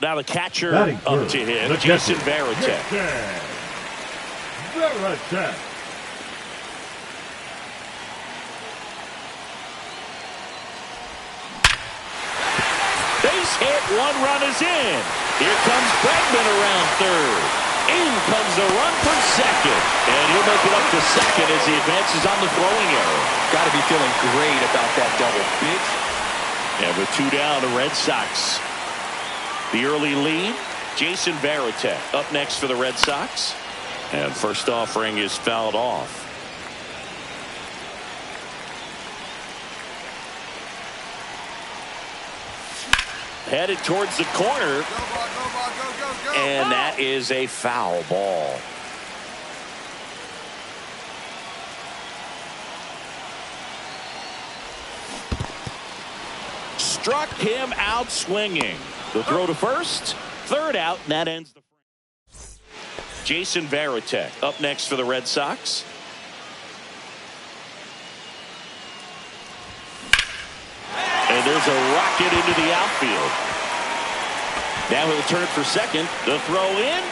Now the catcher up to hit, Jason Varitek. Base hit, 1 run is in. Here comes Bregman around third. In comes the run for second. And he'll make it up to second as he advances on the throwing error. Got to be feeling great about that double. Big. And with 2 down, the Red Sox. The early lead, Jason Varitek up next for the Red Sox. And first offering is fouled off. Headed towards the corner. And that is a foul ball. Struck him out swinging. The throw to first, 3rd out, and that ends the frame. Jason Varitek up next for the Red Sox. And there's a rocket into the outfield. Now he'll turn for second. The throw in.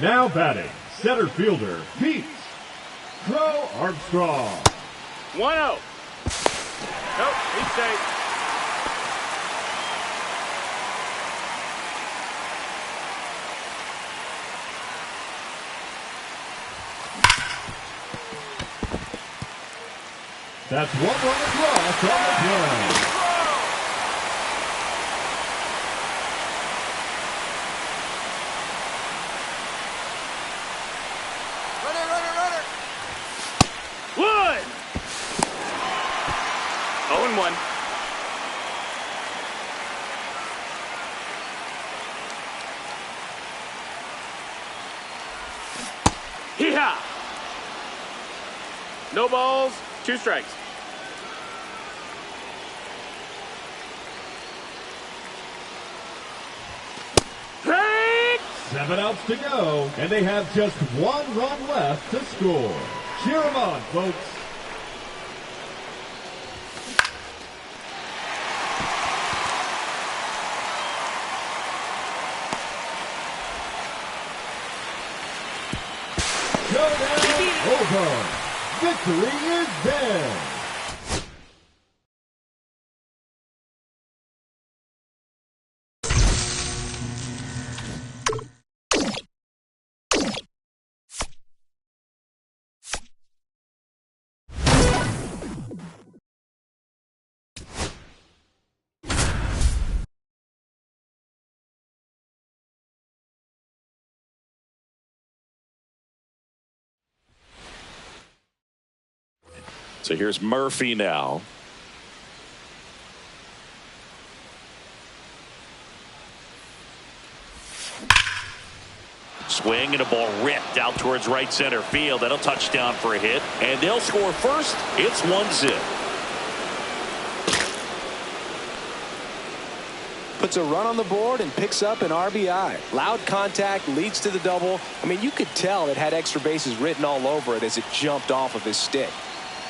Now batting, center fielder, Pete Crow Armstrong. 1-0. Nope, he's safe. That's 1 run across on the play. Wood! 0-1. Hee-haw! No balls, 2 strikes. Break! 7 outs to go, and they have just 1 run left to score. Cheer them on, folks. Showdown over. Victory is theirs. So here's Murphy now. Swing and a ball ripped out towards right center field. That'll touch down for a hit. And they'll score first. It's 1-0. Puts a run on the board and picks up an RBI. Loud contact leads to the double. I mean, you could tell it had extra bases written all over it as it jumped off of his stick.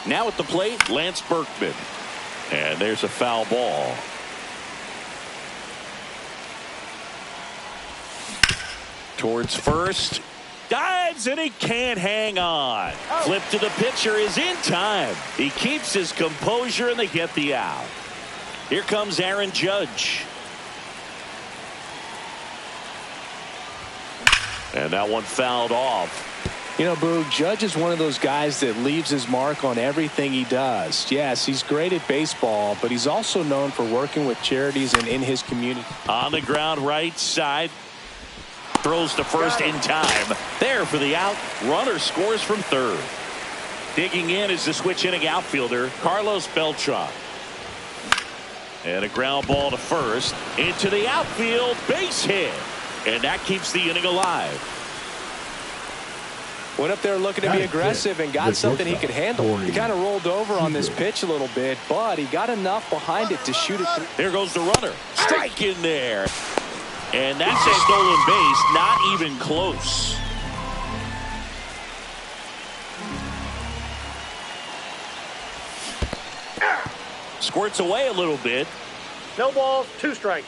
Now at the plate, Lance Berkman. And there's a foul ball. Towards first. Dives and he can't hang on. Flip to the pitcher is in time. He keeps his composure and they get the out. Here comes Aaron Judge. And that one fouled off. You know, Boo, Judge is one of those guys that leaves his mark on everything he does. Yes, he's great at baseball, but he's also known for working with charities and in his community. On the ground right side. Throws to first in time. There for the out. Runner scores from third. Digging in is the switch inning outfielder, Carlos Beltran. And a ground ball to first. Into the outfield, base hit. And that keeps the inning alive. Went up there looking to be aggressive and got something he could handle. He kind of rolled over on this pitch a little bit, but he got enough behind it to shoot it through. There goes the runner. Strike in there. And that's a stolen base, not even close. Squirts away a little bit. No balls, 2 strikes.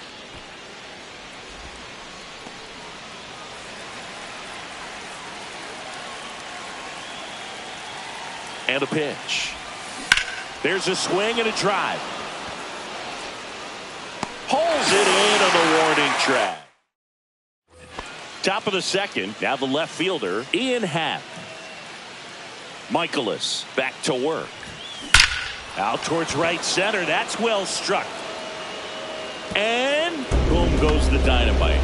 And a pitch. There's a swing and a drive. Pulls it in on the warning track. Top of the second. Now the left fielder, Ian Happ. Michaelis back to work. Out towards right center. That's well struck. And boom goes the dynamite.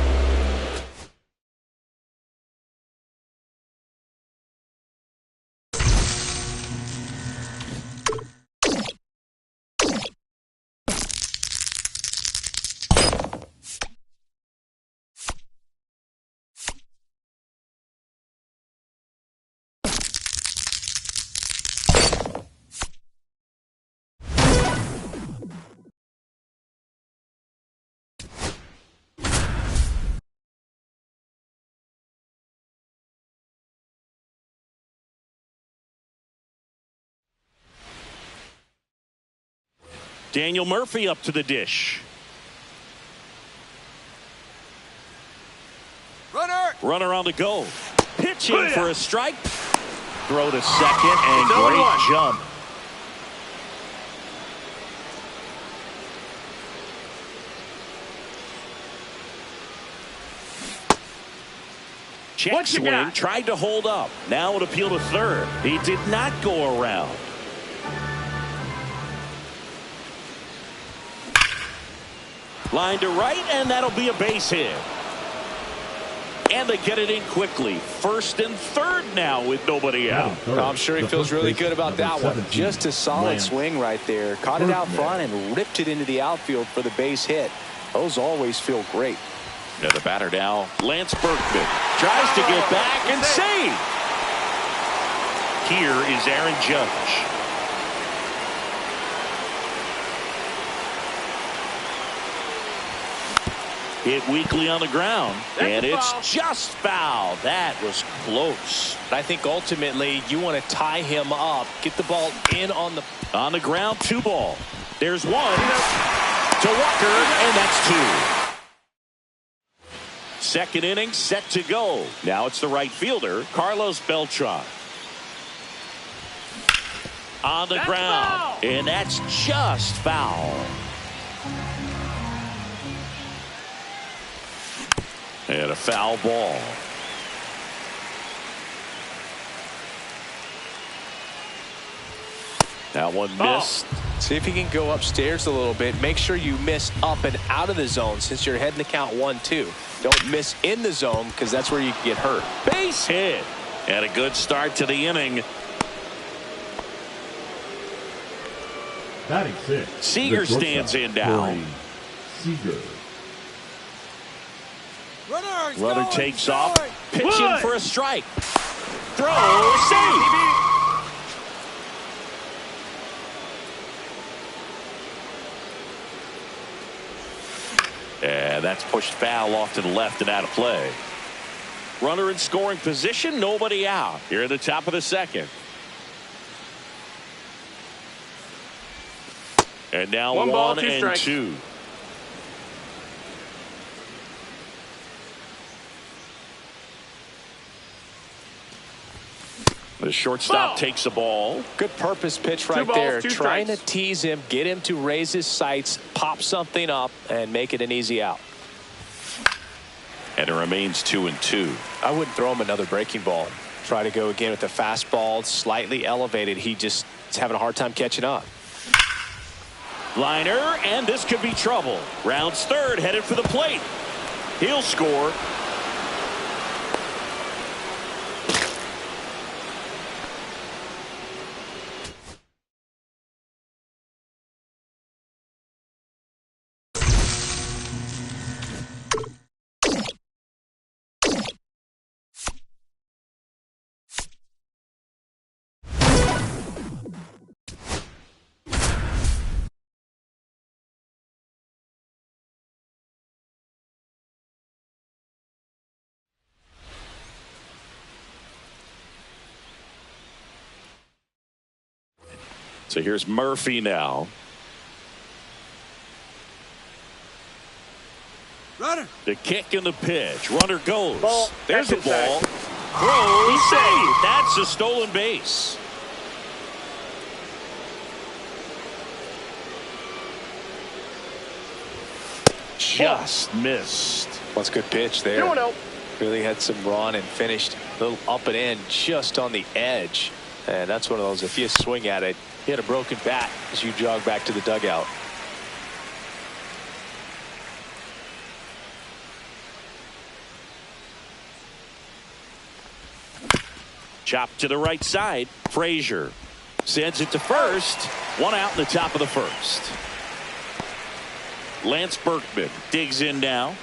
Daniel Murphy up to the dish. Runner on the go. Pitching for a strike. Throw to second and great jump. Check swing, tried to hold up. Now an appeal to third. He did not go around. Line to right, and that'll be a base hit. And they get it in quickly. First and third now with nobody out. I'm sure he feels really good about that one. Just a solid swing right there. Caught it out front and ripped it into the outfield for the base hit. Those always feel great. Now the batter now, Lance Berkman. Tries to get back and save. Here is Aaron Judge. Hit weakly on the ground, and it's just foul. That was close. I think ultimately you want to tie him up, get the ball in on the ground. 2 ball. There's one to Walker, and that's 2. Second inning set to go. Now it's the right fielder, Carlos Beltran. On the ground, and that's just foul. And a foul ball. That one missed. See if you can go upstairs a little bit. Make sure you miss up and out of the zone since you're heading to count 1-2. Don't miss in the zone because that's where you can get hurt. Base hit. And a good start to the inning. Batting 6. Seager stands in now. Seager. Runner takes off. Pitching for a strike. Throw. Save. And that's pushed foul off to the left and out of play. Runner in scoring position. Nobody out. Here at the top of the second. And now 1 and 2. The shortstop takes the ball. Good purpose pitch right there. Trying to tease him, get him to raise his sights, pop something up, and make it an easy out. And it remains 2 and 2. I wouldn't throw him another breaking ball. Try to go again with the fastball, slightly elevated. He just is having a hard time catching up. Liner, and this could be trouble. Rounds third, headed for the plate. He'll score. So here's Murphy now. Runner. The kick and the pitch. Runner goes. Ball. There's a That's ball. inside. Throws. Saved. That's a stolen base. Just missed. That's a good pitch there. 2-0. Really had some run and finished a little up and in just on the edge. And that's one of those, if you swing at it, hit a broken bat as you jog back to the dugout. Chop to the right side. Frazier sends it to first. One out in the top of the first. Lance Berkman digs in now.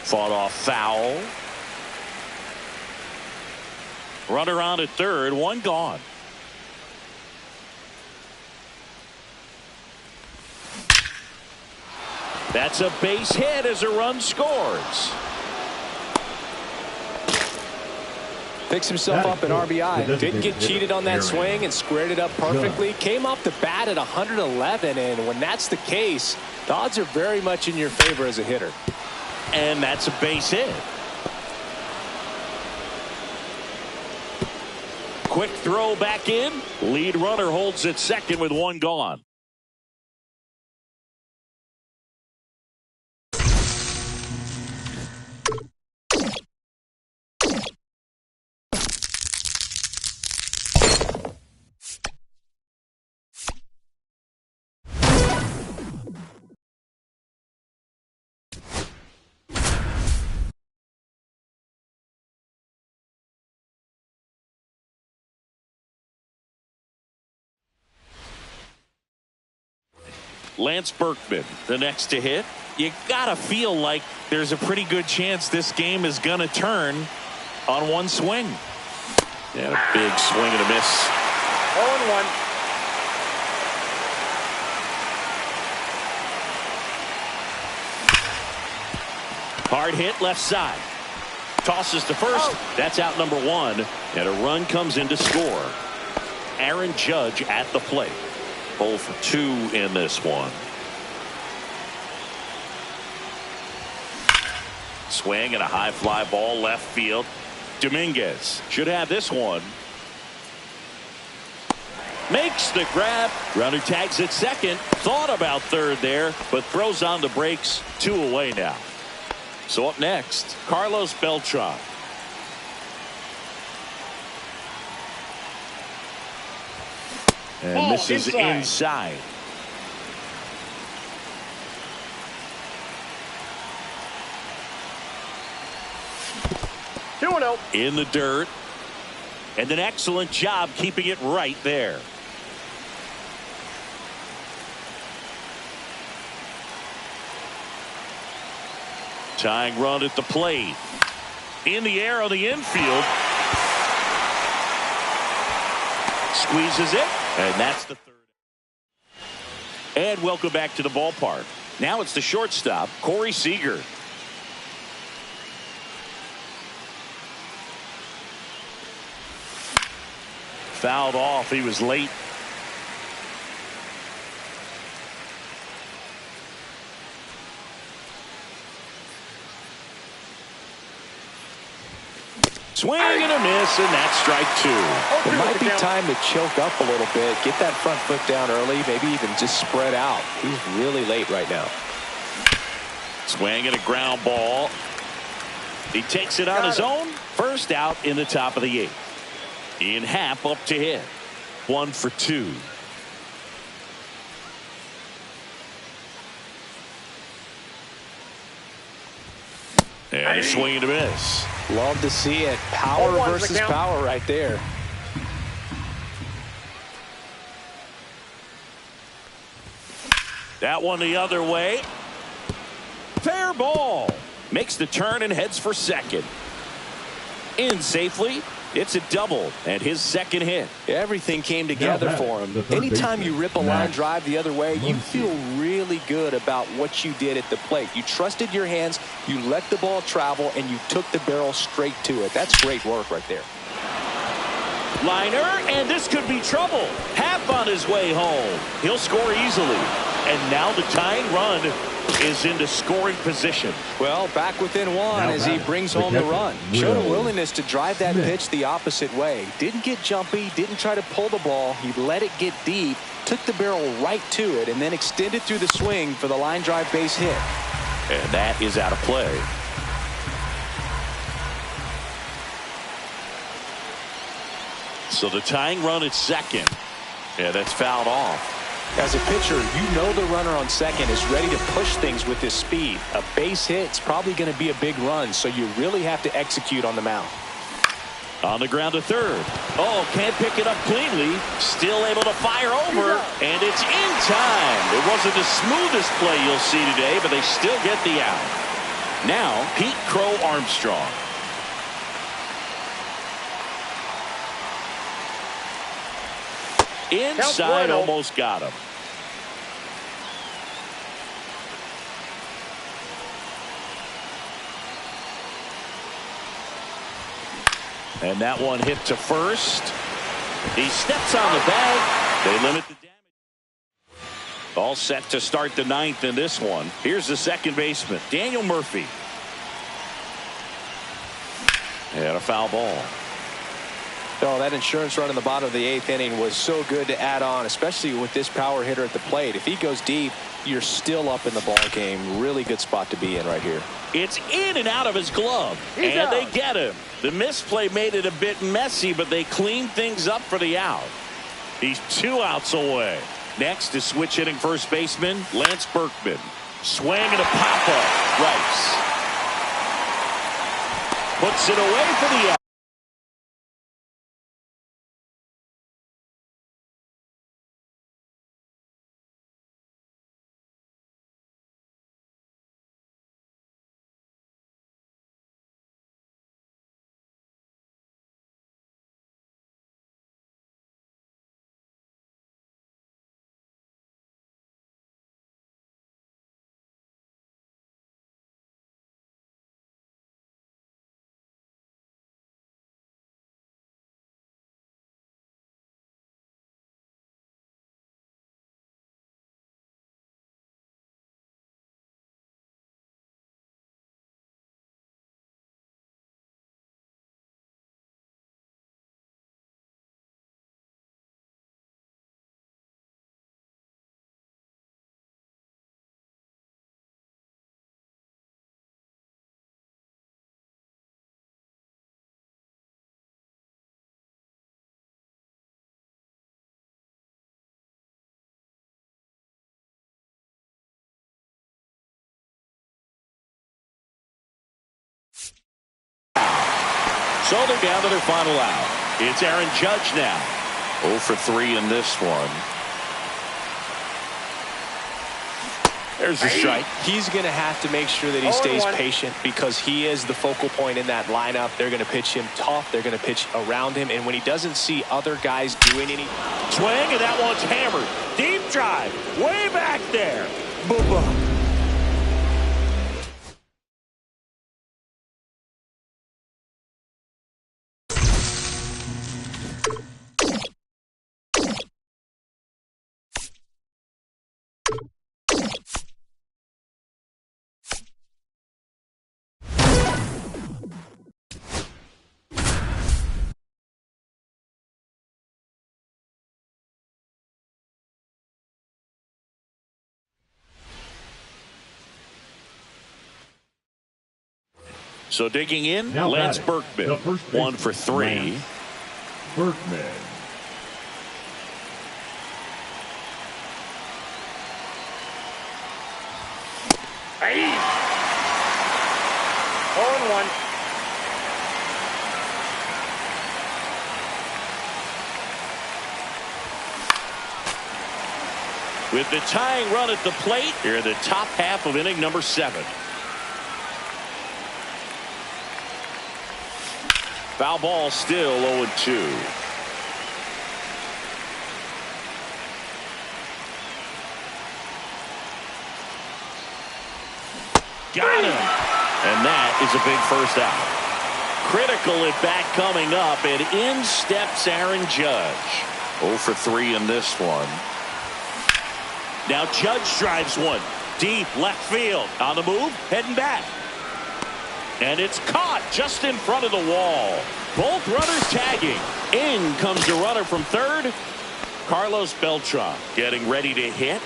Fought off foul. Runner on at third. One gone. That's a base hit as a run scores. Picks himself up an RBI. Didn't get cheated on that swing and squared it up perfectly. Came off the bat at 111, and when that's the case, the odds are very much in your favor as a hitter. And that's a base hit. Quick throw back in. Lead runner holds at second with one gone. Lance Berkman, the next to hit. You gotta feel like there's a pretty good chance this game is gonna turn on one swing. And a big swing and a miss. 0-1. Hard hit left side. Tosses to first. That's out number one. And a run comes in to score. Aaron Judge at the plate. 0 for 2 in this one. Swing and a high fly ball left field. Dominguez should have this one. Makes the grab. Runner tags at second. Thought about third there, but throws on the brakes. 2 away now. So up next, Carlos Beltran. And misses inside. In the dirt. And an excellent job keeping it right there. Tying run at the plate. In the air on the infield. Squeezes it. And that's the third. And welcome back to the ballpark. Now it's the shortstop, Corey Seager. Fouled off. He was late. Swing and a miss, and that's strike 2. It might be time to choke up a little bit, get that front foot down early, maybe even just spread out. He's really late right now. Swing and a ground ball. He takes it on his own. First out in the top of the 8th. In half up to hit. 1 for 2. And a swing and a miss. Love to see it. Power versus power right there. That one the other way. Fair ball. Makes the turn and heads for second. In safely. It's a double and his second hit. Everything came together for him. Anytime you rip a line drive the other way, you feel really good about what you did at the plate. You trusted your hands, you let the ball travel, and you took the barrel straight to it. That's great work right there. Liner, and this could be trouble. Half on his way home. He'll score easily. And now the tying run is into scoring position. Well, back within one as he brings home the run. Showed a willingness to drive that pitch the opposite way. Didn't get jumpy, didn't try to pull the ball. He let it get deep, took the barrel right to it, and then extended through the swing for the line drive base hit. And that is out of play. So the tying run at second. Yeah, that's fouled off. As a pitcher, you know the runner on second is ready to push things with his speed. A base hit's probably going to be a big run, so you really have to execute on the mound. On the ground to third. Oh, can't pick it up cleanly. Still able to fire over, and it's in time. It wasn't the smoothest play you'll see today, but they still get the out. Now, Pete Crow Armstrong. Inside, almost got him. And that one hit to first. He steps on the bag. They limit the damage. All set to start the ninth in this one. Here's the second baseman, Daniel Murphy. And a foul ball. Oh, that insurance run in the bottom of the eighth inning was so good to add on, especially with this power hitter at the plate. If he goes deep, you're still up in the ball game. Really good spot to be in right here. It's in and out of his glove, and they get him. The misplay made it a bit messy, but they cleaned things up for the out. He's 2 outs away. Next is switch hitting first baseman Lance Berkman. Swing and a pop-up. Rice puts it away for the out. So they're down to their final out. It's Aaron Judge now. 0 for 3 in this one. There's a strike. He's going to have to make sure that he stays patient because he is the focal point in that lineup. They're going to pitch him tough. They're going to pitch around him. And when he doesn't see other guys doing any swing, and that one's hammered. Deep drive. Way back there. Boom. So digging in, now Lance Berkman, 1 for 3. Berkman. Hey. 0-1. With the tying run at the plate, here the top half of inning number 7. Foul ball, still 0-2. Got him. And that is a big first out. Critical at bat coming up, and in steps Aaron Judge. 0 for 3 in this one. Now Judge drives one. Deep left field. On the move, heading back. And it's caught just in front of the wall. Both runners tagging. In comes the runner from third. Carlos Beltran getting ready to hit.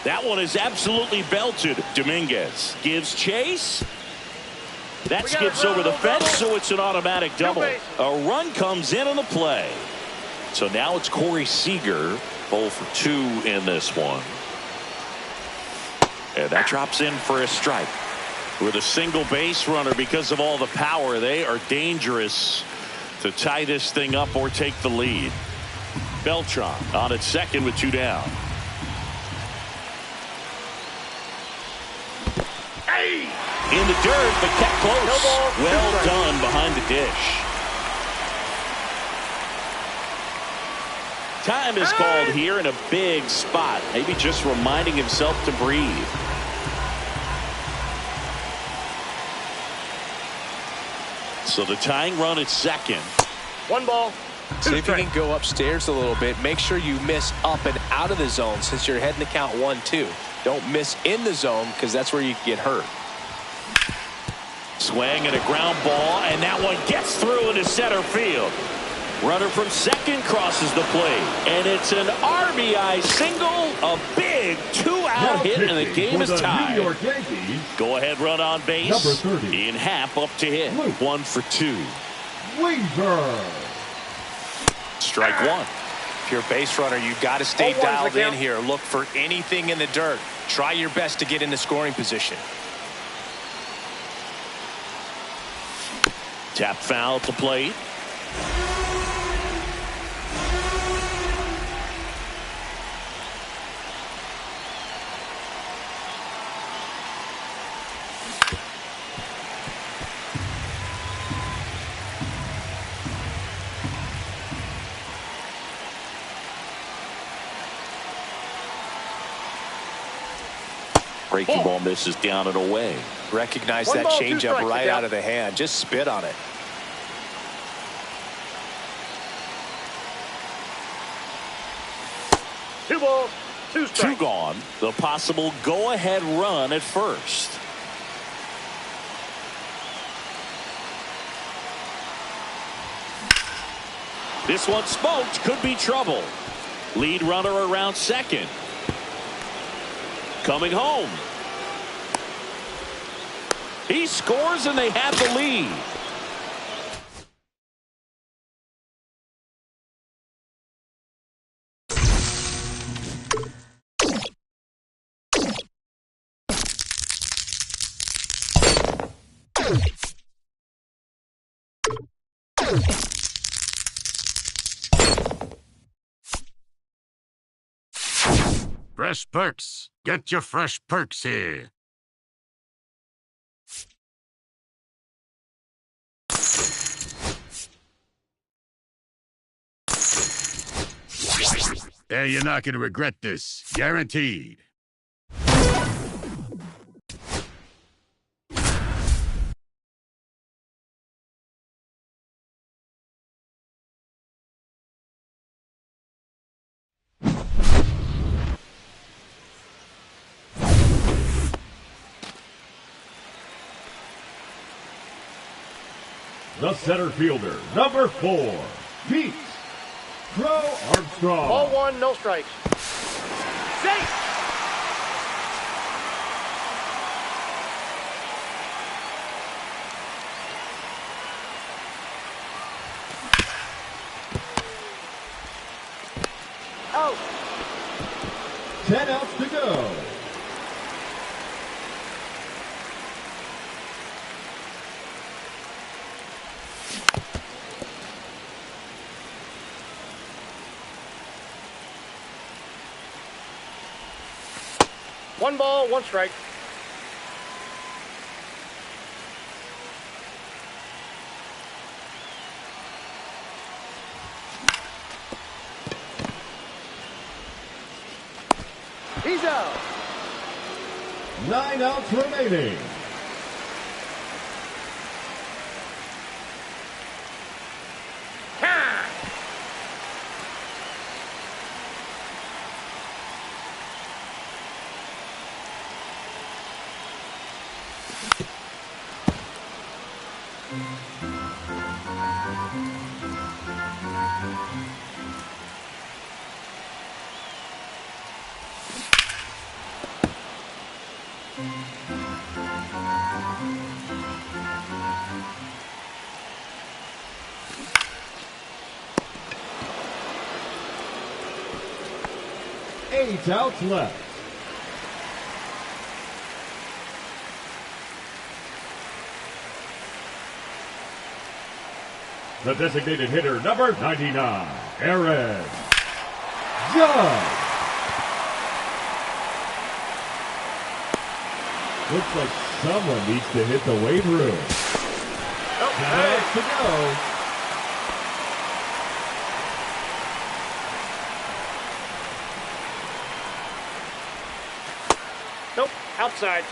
That one is absolutely belted. Dominguez gives chase. That skips over the fence, so it's an automatic double. A run comes in on the play. So now it's Corey Seager, 0 for 2 in this one. And that drops in for a strike. With a single base runner, because of all the power, they are dangerous to tie this thing up or take the lead. Beltran on at second with 2 down. In the dirt, but kept close. Well done behind the dish. Time is called here in a big spot. Maybe just reminding himself to breathe. So the tying run at second. 1 ball. See if you can go upstairs a little bit. Make sure you miss up and out of the zone since you're heading to count 1-2. Don't miss in the zone because that's where you get hurt. Swing and a ground ball, and that one gets through into center field. Runner from second crosses the plate, and it's an RBI single, a big 2-out hit, and the game is tied. Go ahead, run on base. In half up to hit. 1 for 2. Weaver. Strike one. If you're a base runner, you've got to stay dialed in here. Look for anything in the dirt. Try your best to get into scoring position. Tap foul to plate. Breaking ball misses down and away. Recognize that changeup right out of the hand. Just spit on it. Two balls, 2 strikes. 2 gone. The possible go-ahead run at first. This one smoked. Could be trouble. Lead runner around second. Coming home. He scores and they have the lead. Fresh perks. Get your fresh perks here. You're not going to regret this. Guaranteed. The center fielder, number 4, Pete Crow Armstrong. Ball 1, no strikes. Safe. Out. 10 outs to go. One ball, 1 strike. He's out. 9 outs remaining. Eight outs left. The designated hitter, number 99, Aaron Judge. Looks like someone needs to hit the weight room. Okay. To go. Nope. Outside.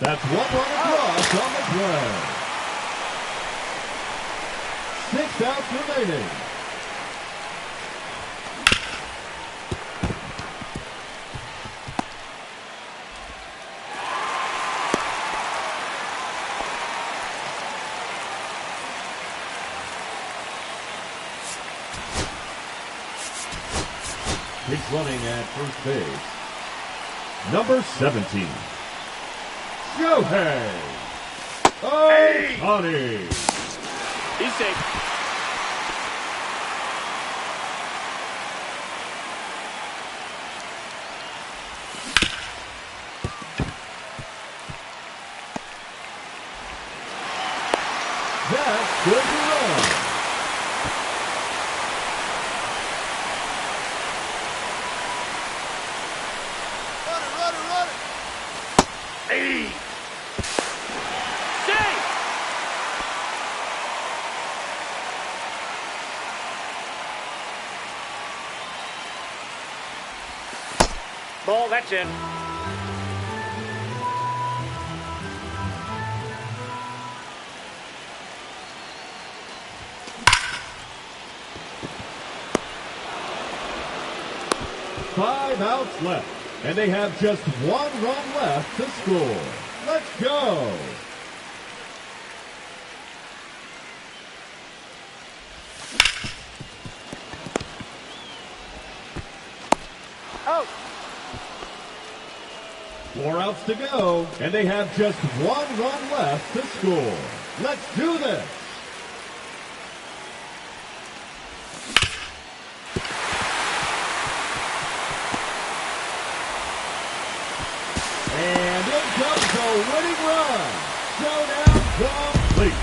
That's one run across on the play. 6 outs remaining. He's running at first base. Number 17. Shohei Ohtani. He's safe. That's good to run. Hey. Ball, that's in. Five outs left, and they have just one run left to score. Let's go. Out. 4 outs to go, and they have just one run left to score. Let's do this. And in comes the winning run. Showdown complete.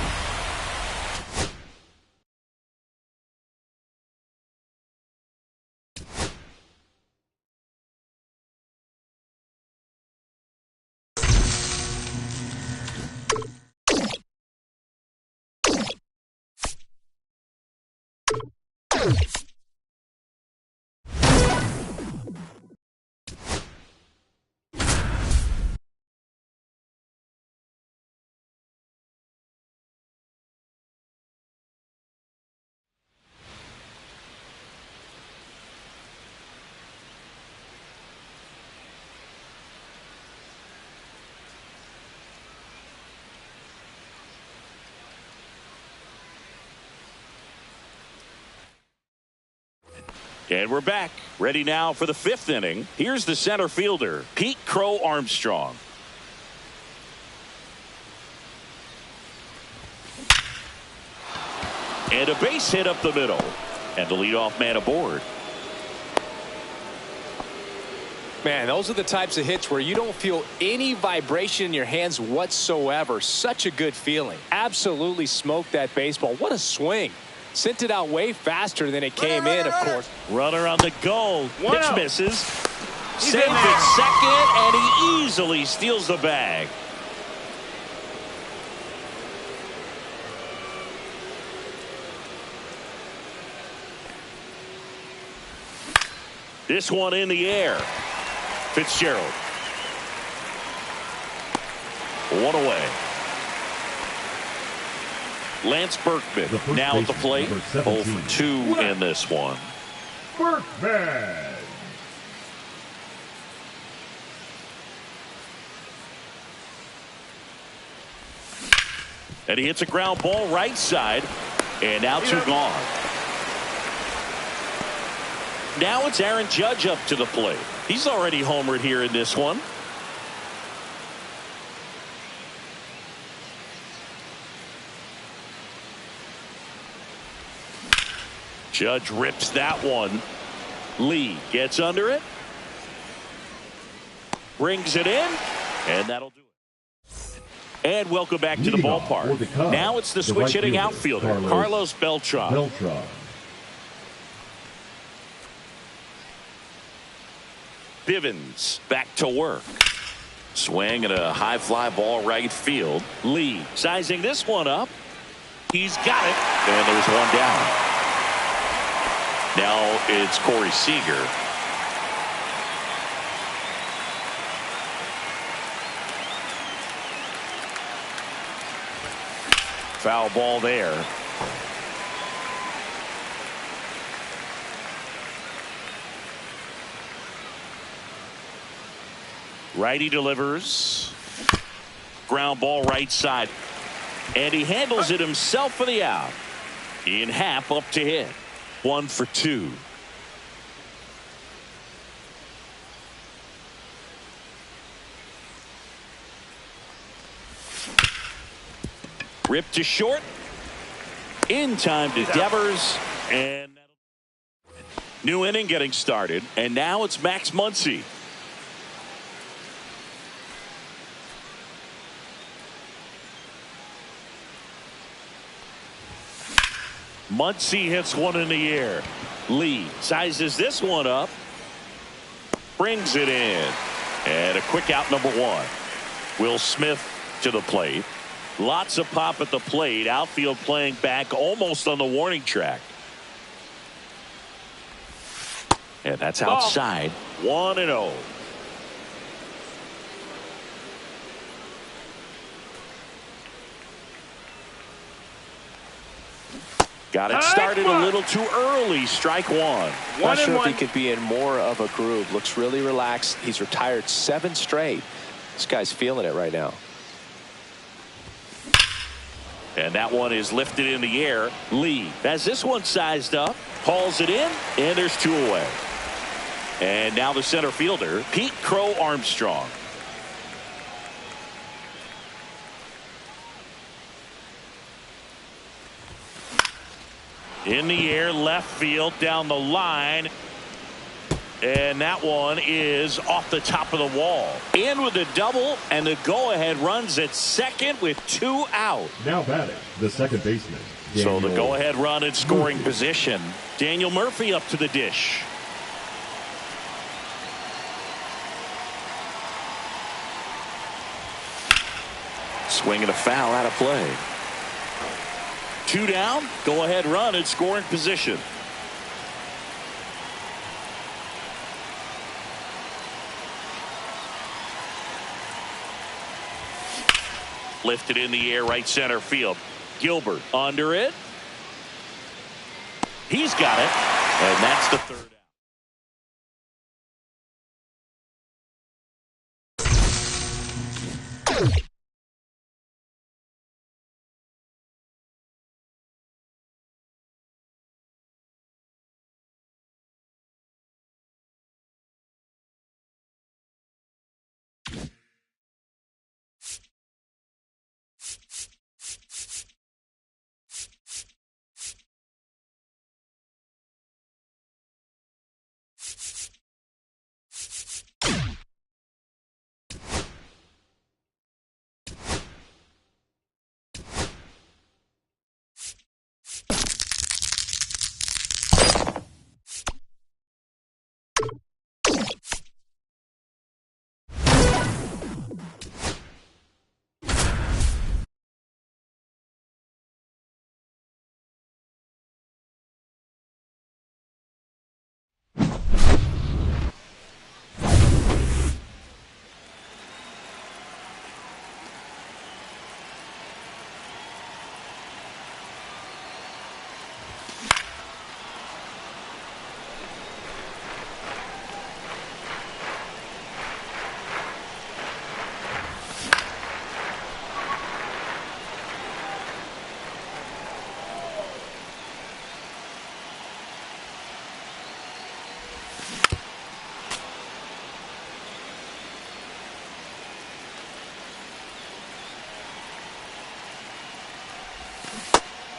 And we're back. Ready now for the 5th inning. Here's the center fielder, Pete Crow Armstrong. And a base hit up the middle. And the leadoff man aboard. Man, those are the types of hits where you don't feel any vibration in your hands whatsoever. Such a good feeling. Absolutely smoked that baseball. What a swing. Sent it out way faster than it came in, of course. Runner on the go. Pitch out. misses. He's Saves in there. at second, and he easily steals the bag. This one in the air. Fitzgerald. One away. Lance Berkman now at the plate. 0 for 2 in this one. Berkman. And he hits a ground ball right side. And now 2 gone. Now it's Aaron Judge up to the plate. He's already homered here in this one. Judge rips that one. Lee gets under it. Brings it in. And that'll do it. And welcome back to the ballpark. Now it's the switch hitting outfielder, Carlos Beltran. Bivens back to work. Swing and a high fly ball right field. Lee sizing this one up. He's got it. And there's one down. Now it's Corey Seager. Foul ball there. Righty delivers. Ground ball right side. And he handles it himself for the out. Ian Happ up to hit. 1 for 2. Ripped to short. In time to Devers. And new inning getting started. And now it's Max Muncy. Muncy hits one in the air. Lee sizes this one up. Brings it in. And a quick out, number 1. Will Smith to the plate. Lots of pop at the plate. Outfield playing back almost on the warning track. And that's outside. 1-0. Got it started a little too early. Strike 1. Not sure if he could be in more of a groove. Looks really relaxed. He's retired 7 straight. This guy's feeling it right now. And that one is lifted in the air. Lee has this one sized up. Hauls it in. And there's 2 away. And now the center fielder, Pete Crow Armstrong. In the air, left field, down the line. And that one is off the top of the wall. In with a double, and the go-ahead runs at second with 2 out. Now batting, the second baseman. So the go-ahead run in scoring position. Daniel Murphy up to the dish. Swinging a foul out of play. 2 down, go ahead run in scoring position. Lifted in the air, right center field. Gilbert under it. He's got it, and that's the 3rd out.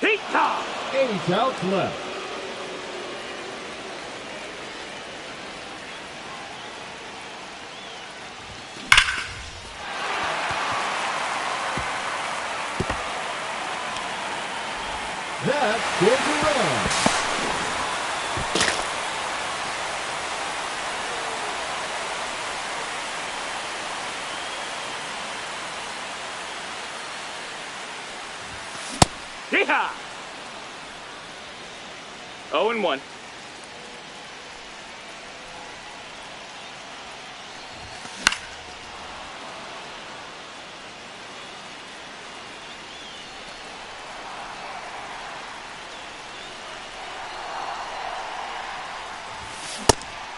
Pika! 8 outs left. That scores a run. Yeehaw! 0-1.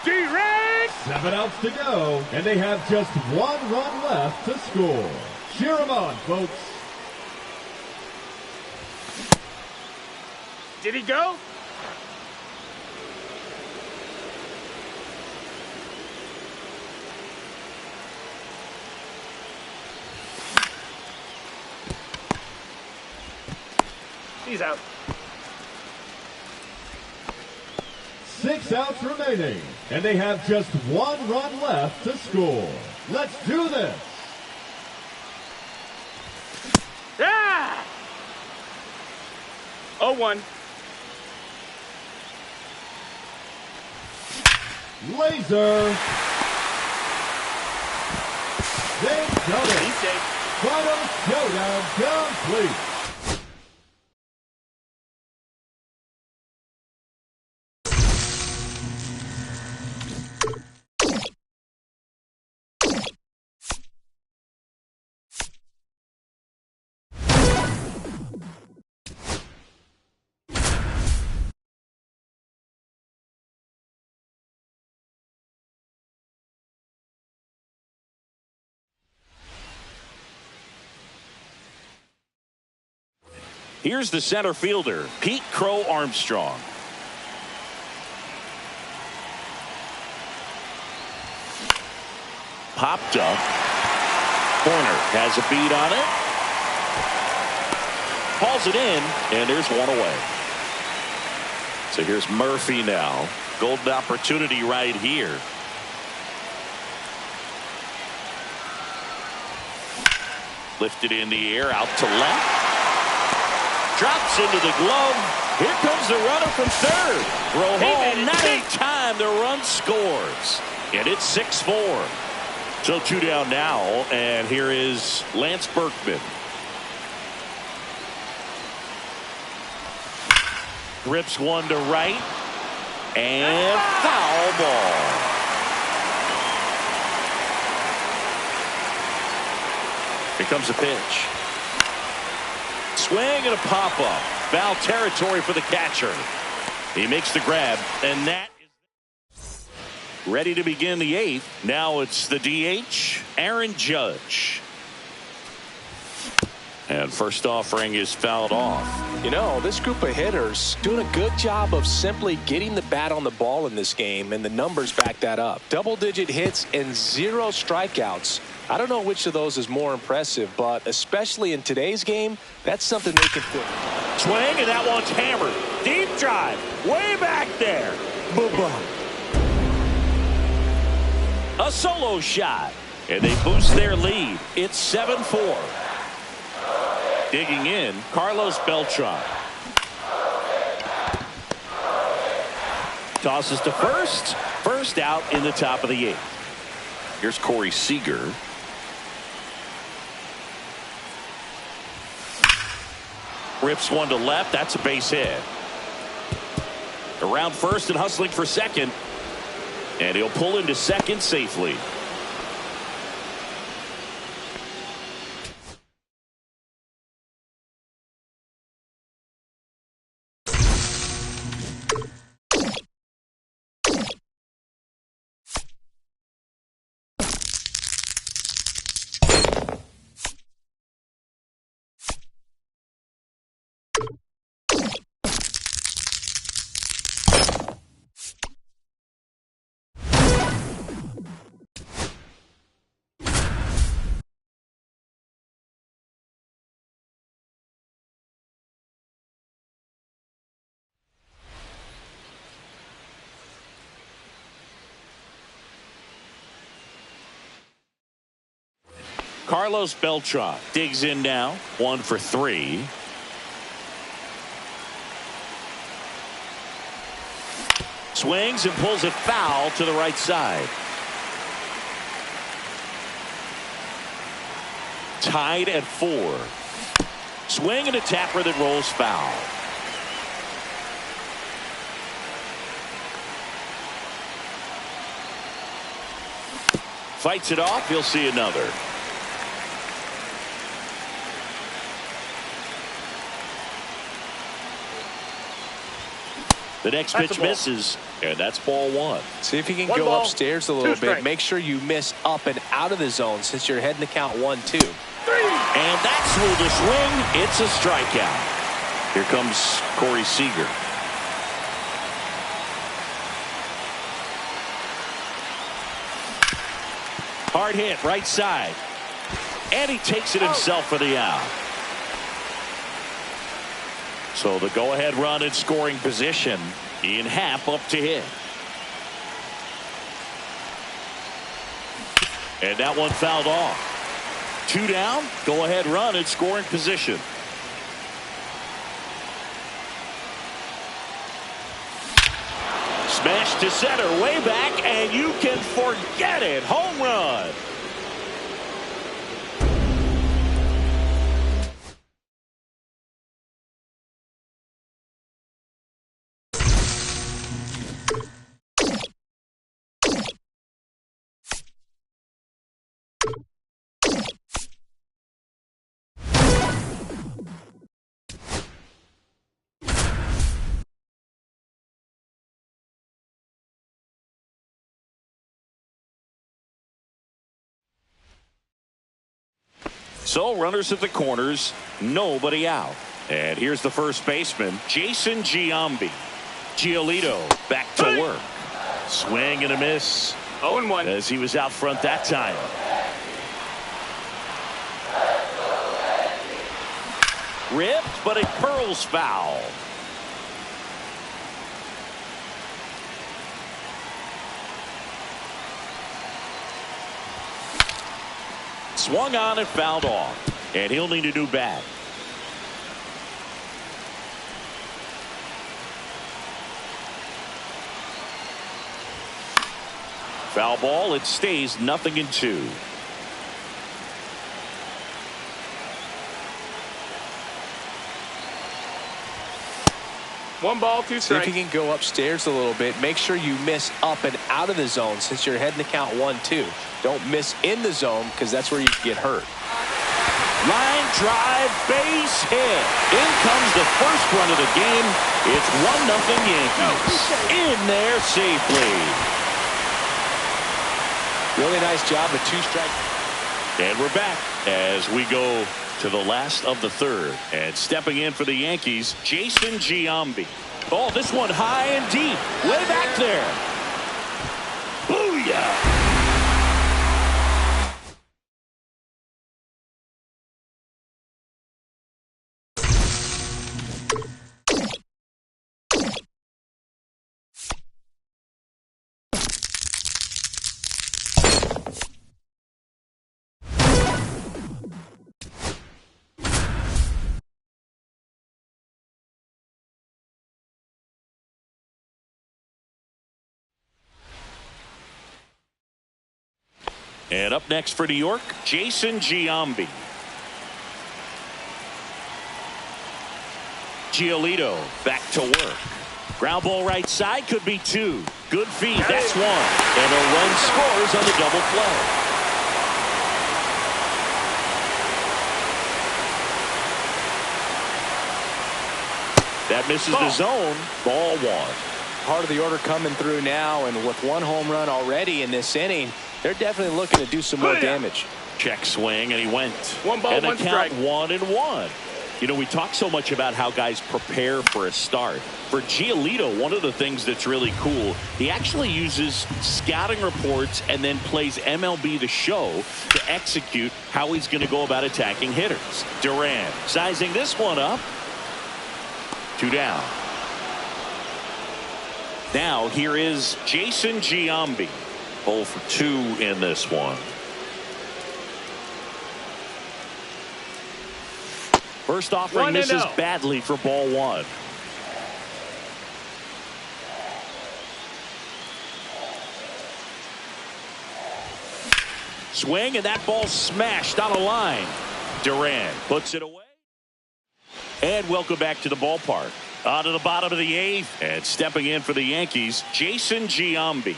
D-Rex! 7 outs to go, and they have just 1 run left to score. Cheer 'em on, folks. Did he go? He's out. 6 outs remaining, and they have just 1 run left to score. Let's do this. Ah! 0-1. Laser. They've done it. He's safe. Final showdown complete. Here's the center fielder, Pete Crow Armstrong. Popped up. Corner has a beat on it. Hauls it in, and there's one away. So here's Murphy now. Golden opportunity right here. Lifted in the air, out to left. Drops into the glove. Here comes the runner from third. Throw home, not in time. The run scores. And it's 6-4. So 2 down now, and here is Lance Berkman. Rips one to right. And foul ball. Here comes the pitch. Swing and a pop-up. Foul territory for the catcher. He makes the grab, and that is ready to begin the 8th. Now it's the DH, Aaron Judge. And first offering is fouled off. You know, this group of hitters doing a good job of simply getting the bat on the ball in this game, and the numbers back that up. Double-digit hits and 0 strikeouts. I don't know which of those is more impressive, but especially in today's game, that's something they can do. Swing, and that one's hammered. Deep drive, way back there. Boom. A solo shot, and they boost their lead. It's 7-4. Digging in, Carlos Beltran. Tosses to first. First out in the top of the 8th. Here's Corey Seager. Rips one to left. That's a base hit. Around first and hustling for second. And he'll pull into second safely. Carlos Beltran digs in now. 1 for 3. Swings and pulls it foul to the right side. Tied at 4. Swing and a tapper that rolls foul. Fights it off. He'll see another. The next pitch misses, and that's ball 1. See if you can go upstairs a little bit. Make sure you miss up and out of the zone since you're heading to count 1-2. And that's with the swing. It's a strikeout. Here comes Corey Seager. Hard hit right side. And he takes it himself for the out. So the go-ahead run in scoring position. Ian Happ up to hit. And that one fouled off. 2 down. Go-ahead run in scoring position. Smash to center, way back, and you can forget it. Home run. So runners at the corners, nobody out. And here's the first baseman, Jason Giambi. Giolito back to work. Swing and a miss. 0-1. As he was out front that time. Ripped, but it curls foul. Swung on and fouled off. And he'll need a new bat. Foul ball. It stays 0-2. One ball, 2 strikes. See if you can go upstairs a little bit. Make sure you miss up and out of the zone since you're heading to count 1-2. Don't miss in the zone because that's where you get hurt. Line drive, base hit. In comes the first run of the game. It's 1-0 Yankees. In there safely. Really nice job with 2 strikes. And we're back as we go to the last of the third. And stepping in for the Yankees, Jason Giambi. Oh, this one high and deep. Way back there. Booyah! And up next for New York, Jason Giambi. Giolito back to work. Ground ball right side, could be 2. Good feed, that's 1. And a run scores on the double play. That misses the zone. Ball 1. Part of the order coming through now, and with 1 home run already in this inning, they're definitely looking to do some more damage. Check swing, and he went. 1 ball, and 1 count strike. 1-1. You know, we talk so much about how guys prepare for a start. For Giolito, one of the things that's really cool, he actually uses scouting reports and then plays MLB The Show to execute how he's going to go about attacking hitters. Duran sizing this one up. 2 down. Now here is Jason Giambi. 0 for 2 in this one. First offering misses badly for ball one. Swing, and that ball smashed on a line. Duran puts it away. And welcome back to the ballpark. On to the bottom of the eighth, and stepping in for the Yankees, Jason Giambi.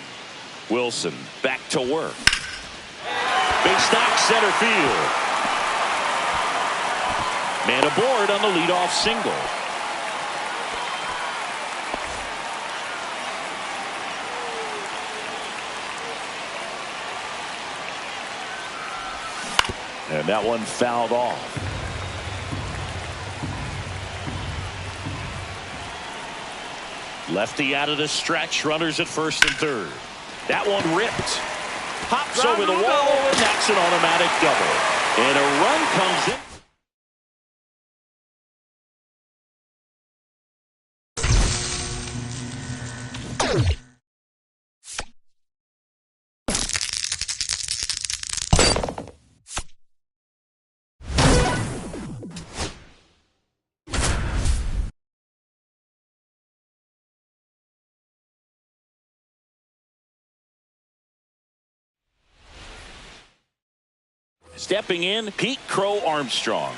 Wilson back to work. Big stack center field. Man aboard on the leadoff single. And that one fouled off. Lefty out of the stretch. Runners at first and third. That one ripped. Pops over the wall, and that's an automatic double. And a run comes in. Stepping in, Pete Crow Armstrong.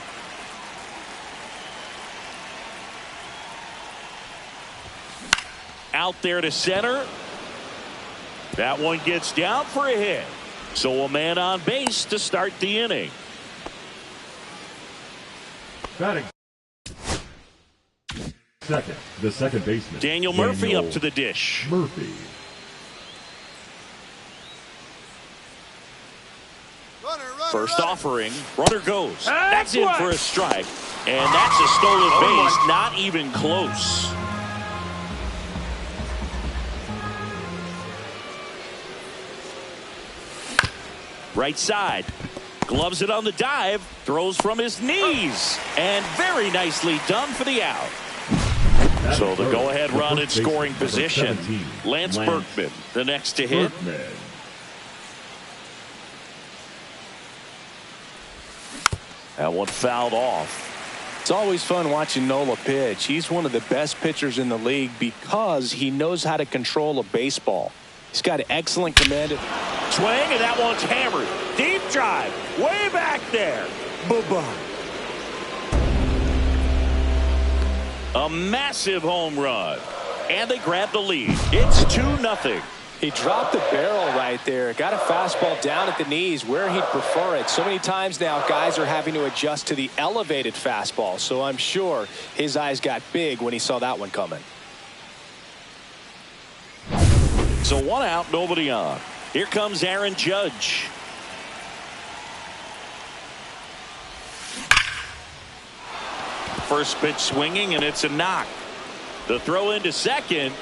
Out there to center. That one gets down for a hit. So a man on base to start the inning. Batting second, the second baseman. Daniel Murphy up to the dish. Murphy. First offering, runner goes. That's in for a strike. And that's a stolen base, not even close. Right side. Gloves it on the dive. Throws from his knees. And very nicely done for the out. So the go-ahead run in scoring position. Lance Berkman, the next to hit. That one fouled off. It's always fun watching Nola pitch. He's one of the best pitchers in the league because he knows how to control a baseball. He's got excellent command. Swing, and that one's hammered. Deep drive. Way back there. Bye-bye. A massive home run. And they grab the lead. It's 2-0. He dropped the barrel right there. Got a fastball down at the knees where he'd prefer it. So many times now guys are having to adjust to the elevated fastball. So I'm sure his eyes got big when he saw that one coming. So one out, nobody on. Here comes Aaron Judge. First pitch swinging, and it's a knock. The throw into second.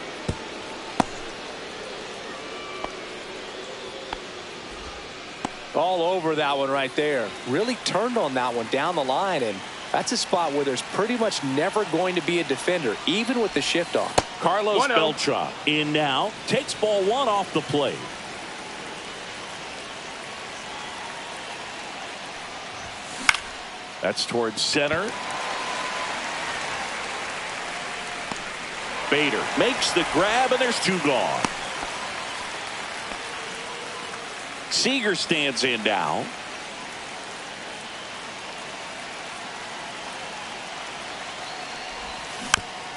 All over that one right there. Really turned on that one down the line, and that's a spot where there's pretty much never going to be a defender, even with the shift off. Carlos Beltran in now. Takes ball one off the plate. That's towards center. Bader makes the grab, and there's two gone. Seager stands in now.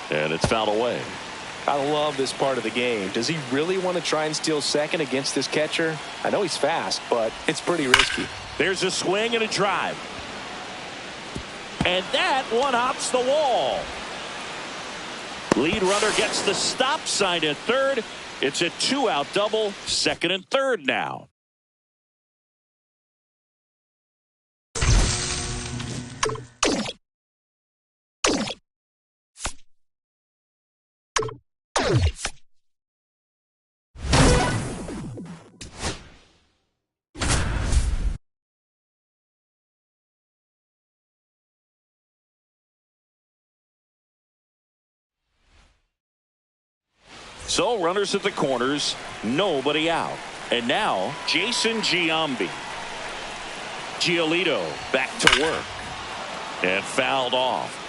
And it's fouled away. I love this part of the game. Does he really want to try and steal second against this catcher? I know he's fast, but it's pretty risky. There's a swing and a drive. And that one hops the wall. Lead runner gets the stop sign at third. It's a 2-out double, second and third now. So runners at the corners, nobody out. And now Jason Giambi. Giolito back to work. And fouled off.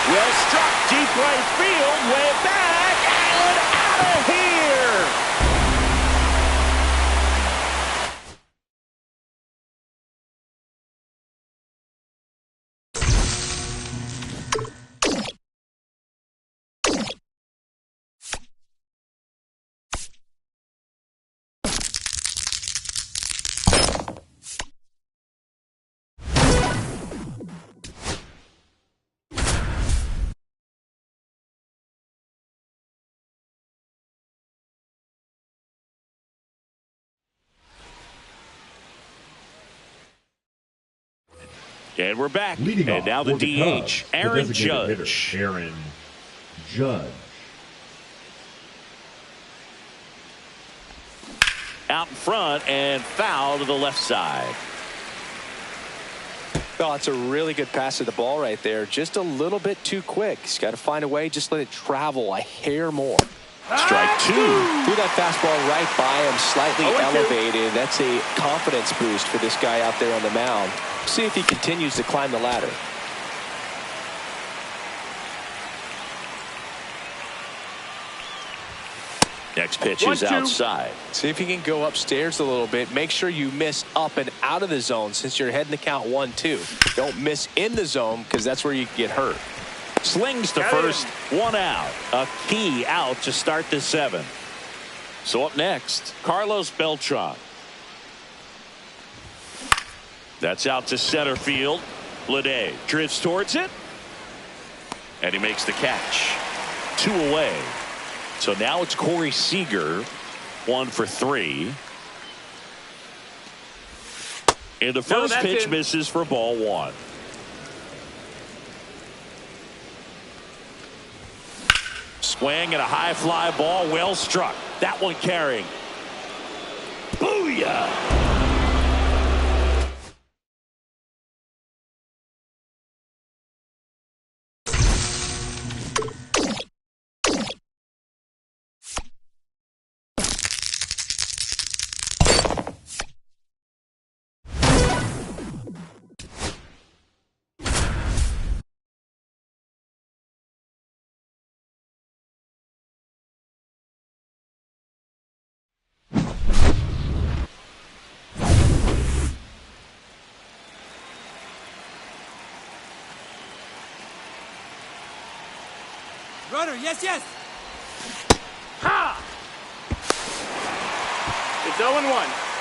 Well struck, deep right field, way back, and out of here. And we're back. Leading and off now the for the DH, Cubs, Aaron the Judge. hitter, Aaron Judge. Out in front and foul to the left side. Oh, it's a really good pass of the ball right there. Just a little bit too quick. He's got to find a way. Just let it travel a hair more. Strike two. Threw that fastball right by him, slightly 0-2. elevated. That's a confidence boost for this guy out there on the mound. See if he continues to climb the ladder. Next pitch is 1-2. outside. See if you can go upstairs a little bit. Make sure you miss up and out of the zone since you're heading to count 1-2. Don't miss in the zone because that's where you get hurt. Slings to Got first, him. one out. A key out to start the seventh. So up next, Carlos Beltran. That's out to center field. Bleday drifts towards it. And he makes the catch. 2 away. So now it's Corey Seager, 1 for 3. And the first that's pitch in. misses for ball 1. Swing and a high fly ball, well struck. That one carrying. Booyah! Runner, yes, yes. Ha! It's 0-1.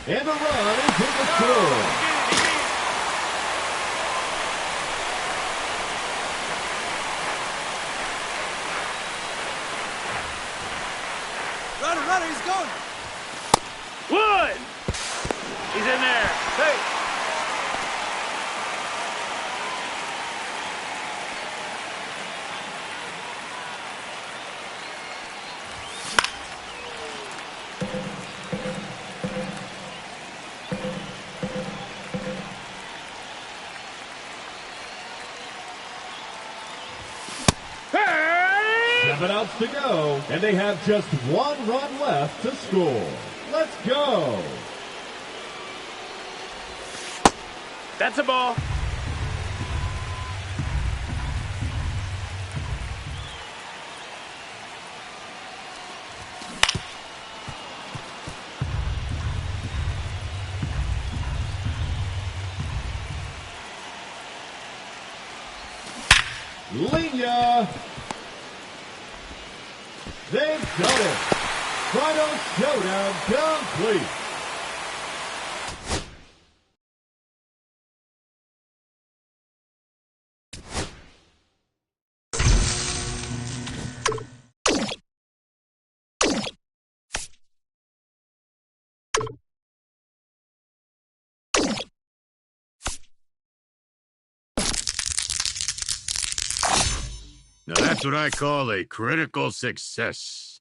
And a run is in the score. Runner, he's going. Wood! He's in there. Hey! Hey! 7 outs to go, and they have just 1 run left to score. Let's go. That's a ball. Linya. They've done it. Final showdown complete. Now that's what I call a critical success.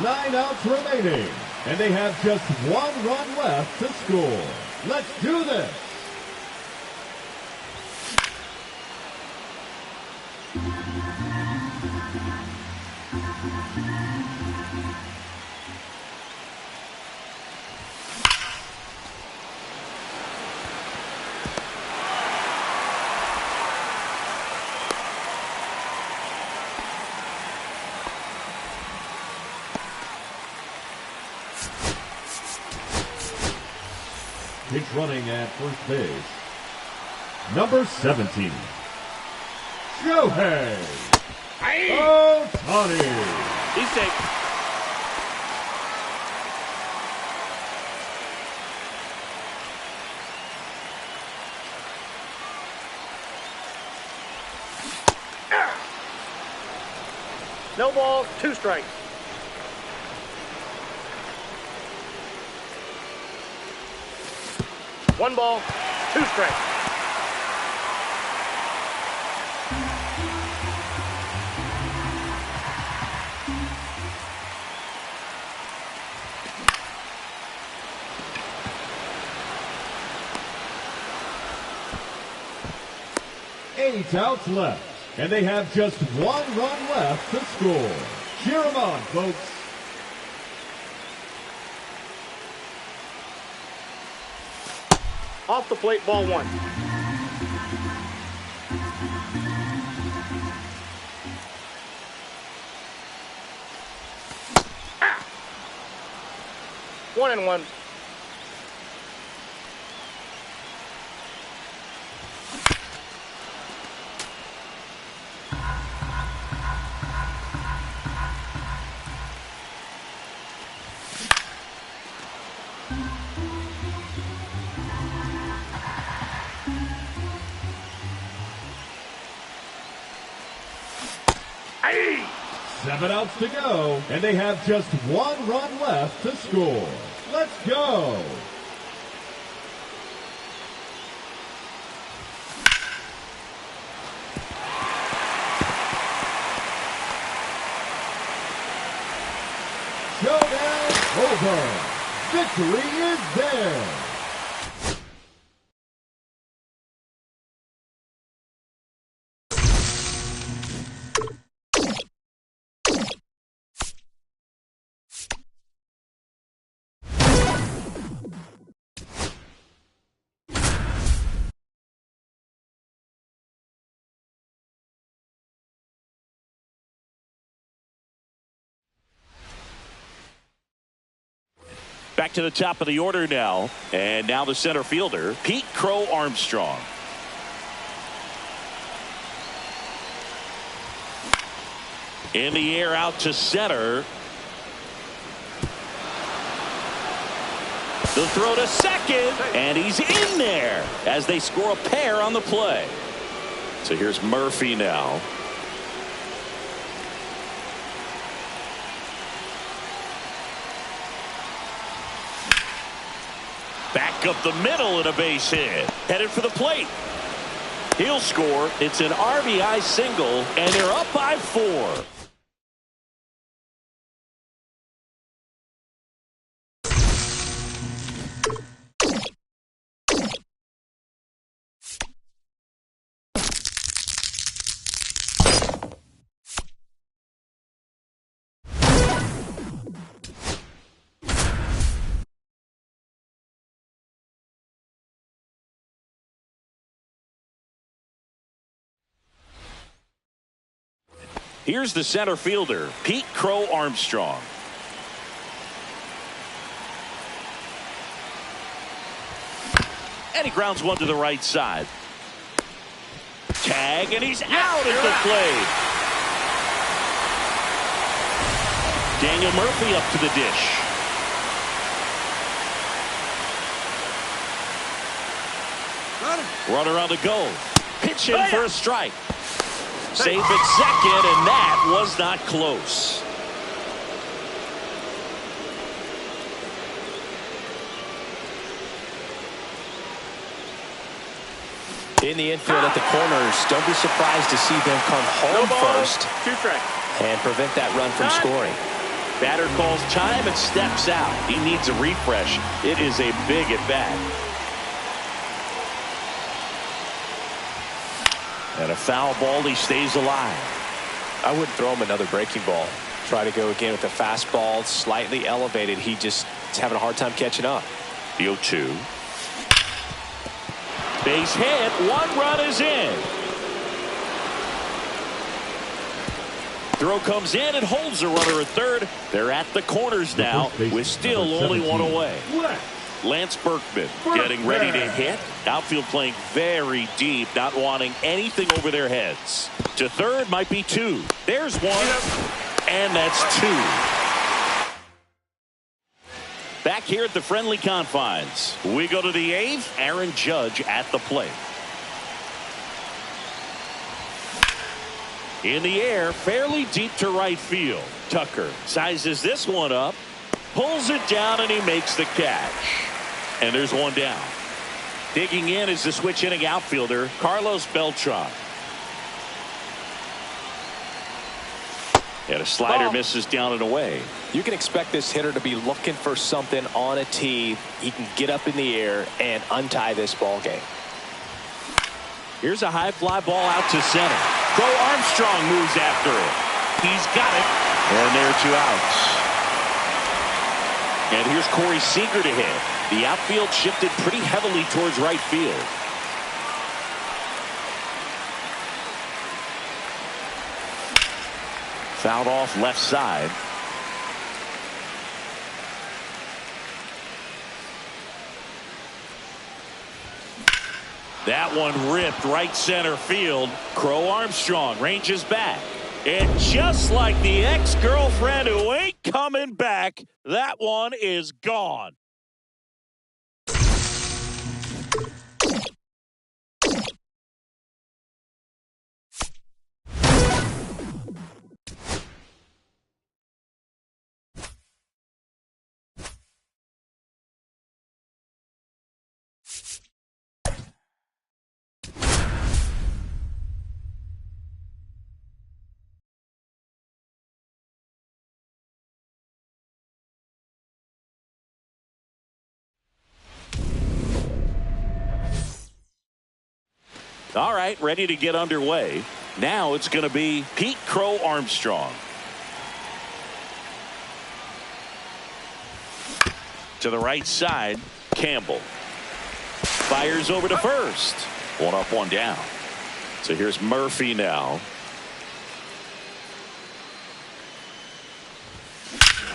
9 outs remaining, and they have just 1 run left to score. Let's do this. Pitch running at first base, number 17, Shohei Ohtani. He's safe. No balls, 2 strikes. One ball, 2 strikes. Eight outs left, and they have just 1 run left to score. Cheer them on, folks. Off the plate, ball 1. Ah! 1-1. Hey! 7 outs to go, and they have just 1 run left to score. Let's go. Showdown over. Victory is there. Back to the top of the order now. And now the center fielder, Pete Crow Armstrong. In the air out to center. The throw to second. And he's in there as they score a pair on the play. So here's Murphy now. Back up the middle and a base hit. Headed for the plate. He'll score. It's an RBI single, and they're up by 4. Here's the center fielder, Pete Crow Armstrong. And he grounds one to the right side. Tag, and he's out at the plate. Daniel Murphy up to the dish. Runner on the go. Pitch in for a strike. Safe at second, and that was not close. In the infield at the corners, don't be surprised to see them come home No ball, first 2 strikes. and prevent that run from scoring. Batter calls time and steps out. He needs a refresh. It is a big at bat. And a foul ball. He stays alive. I wouldn't throw him another breaking ball. Try to go again with the fastball slightly elevated. He just is having a hard time catching up. The 0-2. Base hit. 1 run is in. Throw comes in and holds the runner at third. They're at the corners now with still only 1 away. Lance Berkman getting ready to hit. Outfield playing very deep, not wanting anything over their heads. To third might be 2. There's 1. And that's 2. Back here at the friendly confines. We go to the 8th. Aaron Judge at the plate. In the air, fairly deep to right field. Tucker sizes this one up, pulls it down, and he makes the catch. And there's 1 down. Digging in is the switch hitting outfielder, Carlos Beltran. And a slider misses down and away. You can expect this hitter to be looking for something on a tee. He can get up in the air and untie this ball game. Here's a high fly ball out to center. Crow Armstrong moves after it. He's got it. And there are 2 outs. And here's Corey Seager to hit. The outfield shifted pretty heavily towards right field. Fouled off left side. That one ripped right center field. Crow Armstrong ranges back. And just like the ex-girlfriend who ain't coming back, that one is gone. All right, ready to get underway. Now it's going to be Pete Crow Armstrong. To the right side, Campbell. Fires over to first. 1 up, 1 down. So here's Murphy now.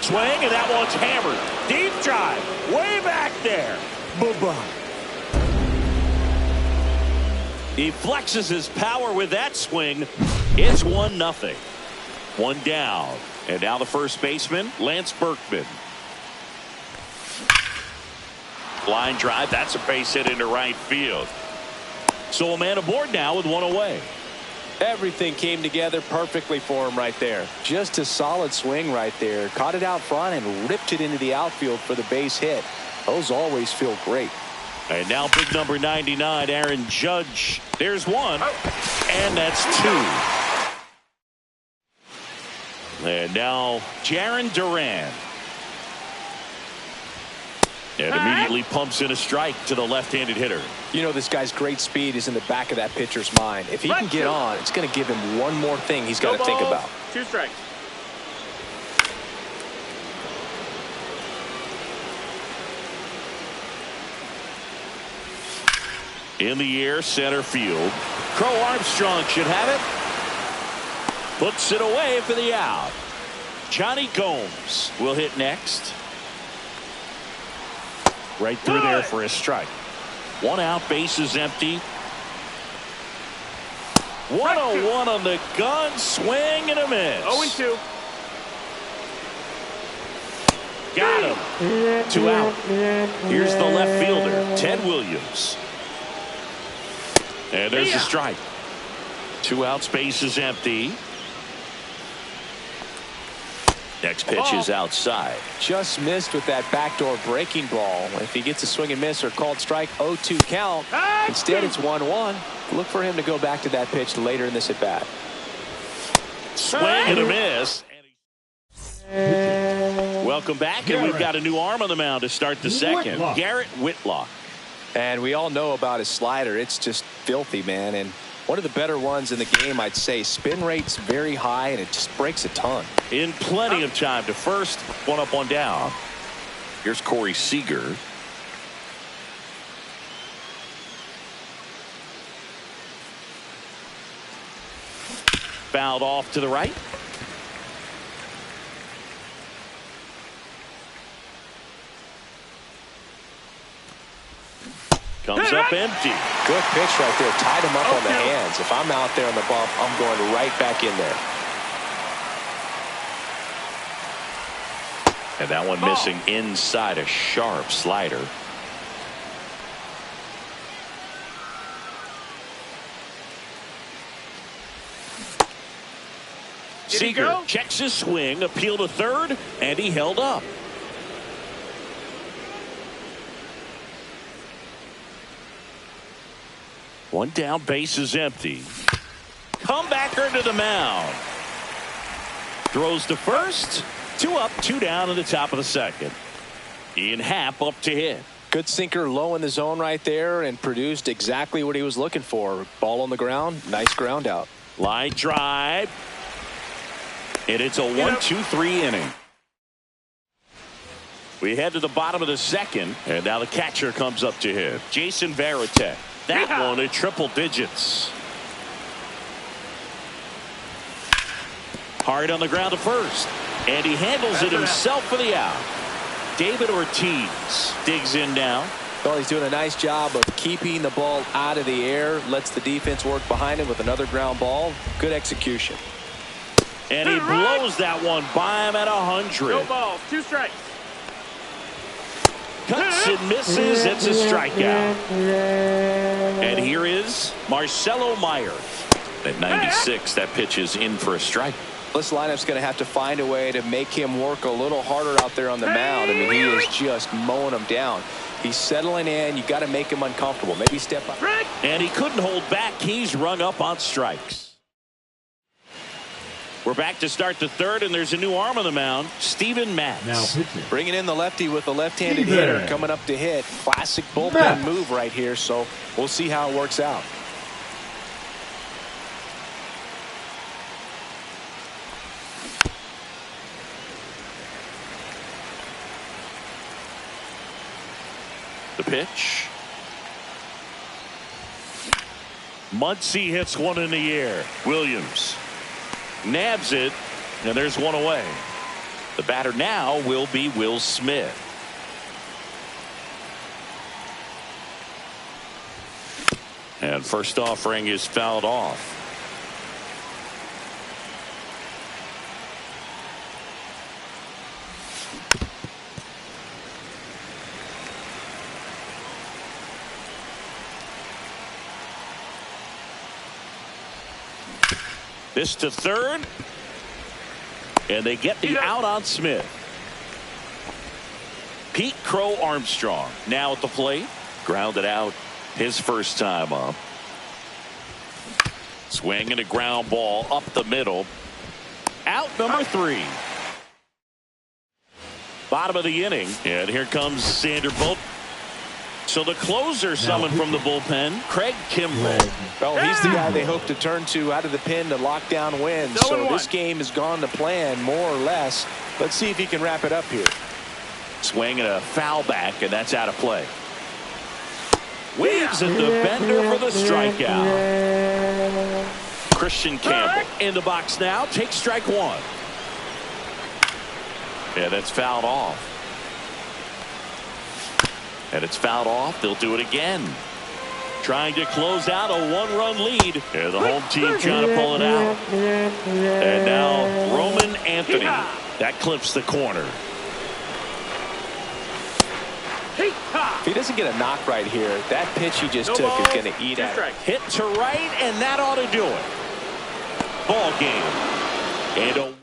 Swing, and that one's hammered. Deep drive. Way back there. Bye-bye. He flexes his power with that swing. It's 1-0. 1 down. And now the first baseman, Lance Berkman. Line drive. That's a base hit into right field. So a man aboard now with 1 away. Everything came together perfectly for him right there. Just a solid swing right there. Caught it out front and ripped it into the outfield for the base hit. Those always feel great. And now big number 99, Aaron Judge. There's 1. And that's 2. And now Jarren Duran. And immediately pumps in a strike to the left-handed hitter. You know, this guy's great speed is in the back of that pitcher's mind. If he can get on, it's going to give him one more thing he's got to think about. 2 strikes. In the air, center field. Crow Armstrong should have it. Puts it away for the out. Johnny Gomes will hit next. Right through there for a strike. 1 out, base is empty. 1-0-1 on the gun, swing and a miss. 0-2. Got him. 2 out. Here's the left fielder, Ted Williams. And there's a strike. 2 outs, base is empty. Next pitch is outside. Just missed with that backdoor breaking ball. If he gets a swing and miss or called strike, 0-2 count. Instead, it's 1-1. Look for him to go back to that pitch later in this at bat. Swing and a miss. Welcome back, and we've got a new arm on the mound to start the second. Whitlock. Garrett Whitlock. And we all know about his slider. It's just filthy, man. And one of the better ones in the game, I'd say. Spin rate's very high, and it just breaks a ton. In plenty of time to first. One up, one down. Here's Corey Seager. Fouled off to the right. Comes up empty. Good pitch right there. Tied him up on the hands. If I'm out there on the bump, I'm going right back in there. And that one missing inside a sharp slider. Seager checks his swing, appeal to third, and he held up. One down, base is empty. Comebacker to the mound. Throws to first. Two up, two down in the top of the second. Ian Happ up to hit. Good sinker low in the zone right there and produced exactly what he was looking for. Ball on the ground. Nice ground out. Line drive. And it's a 1-2-3 inning. We head to the bottom of the second, and now the catcher comes up to hit. Jason Varitek. That one at triple digits. Hard on the ground to first, and he handles it himself for the out. David Ortiz digs in now. Well, he's doing a nice job of keeping the ball out of the air. Lets the defense work behind him with another ground ball. Good execution. And he blows that one by him at 100. No balls, 2 strikes. Cuts and misses. It's a strikeout. And here is Marcelo Meyer. At 96, that pitch is in for a strike. This lineup's going to have to find a way to make him work a little harder out there on the mound. I mean, he is just mowing him down. He's settling in. You got to make him uncomfortable. Maybe step up. And he couldn't hold back. He's rung up on strikes. We're back to start the third, and there's a new arm on the mound, Steven Matz. Now pitching. Bringing in the lefty with the left-handed hitter coming up to hit. Classic bullpen move right here, so we'll see how it works out. The pitch. Muncy hits one in the air. Williams nabs it, and there's one away. The batter now will be Will Smith. And first offering is fouled off. This to third, and they get the out on Smith. Pete Crow Armstrong now at the plate. Grounded out his first time up. Swing and a ground ball up the middle. Out number 3. Bottom of the inning, and here comes Sander Bolt. So the closer summoned from the bullpen, Craig Kimbrell. Well, he's the guy they hope to turn to out of the pen to lock down wins. So this game has gone to plan more or less. Let's see if he can wrap it up here. Swing and a foul back, and that's out of play. Waves at the bender for the strikeout. Christian Campbell in the box now. Takes strike 1. Yeah, that's fouled off. And it's fouled off. They'll do it again. Trying to close out a 1-run lead. And the home team trying to pull it out. And now Roman Anthony. That clips the corner. If he doesn't get a knock right here, that pitch he just took is going to eat at it. Hit to right, and that ought to do it. Ball game. And a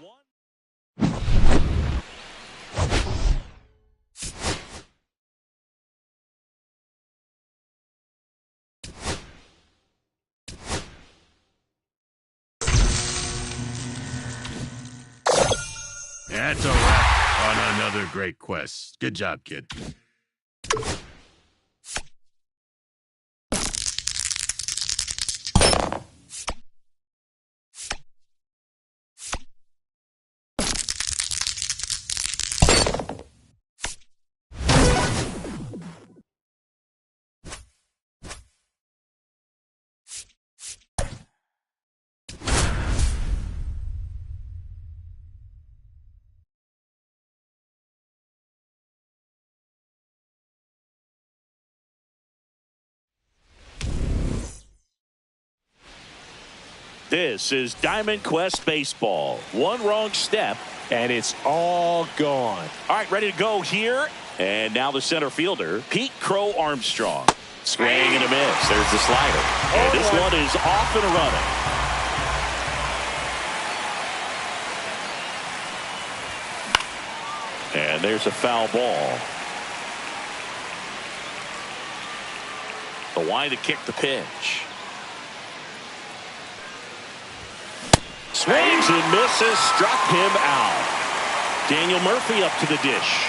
That's a wrap. On another great quest. Good job, kid. This is Diamond Quest Baseball. One wrong step, and it's all gone. All right, ready to go here. And now the center fielder, Pete Crow Armstrong. Swing and a miss. There's the slider. And this one is off and running. And there's a foul ball. The line to kick the pitch. Swings and misses, struck him out. Daniel Murphy up to the dish.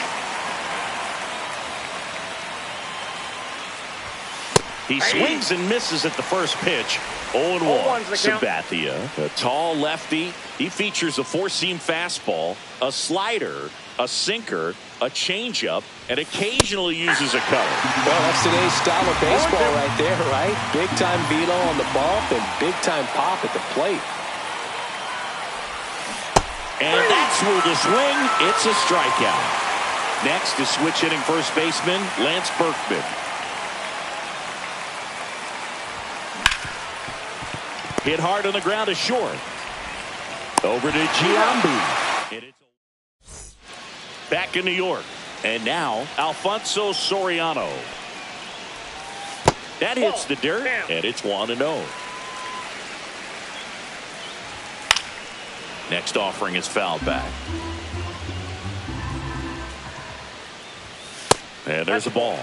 He swings and misses at the first pitch. 0-1. Sabathia, a tall lefty. He features a four-seam fastball, a slider, a sinker, a changeup, and occasionally uses a cutter. Well, that's today's style of baseball right there, right? Big-time velo on the bump and big-time pop at the plate. And that's where the swing, it's a strikeout. Next is switch hitting first baseman Lance Berkman. Hit hard on the ground to short. Over to Giambi. Back in New York. And now Alfonso Soriano. That hits the dirt, and it's 1-0. Next offering is fouled back. And there's a ball.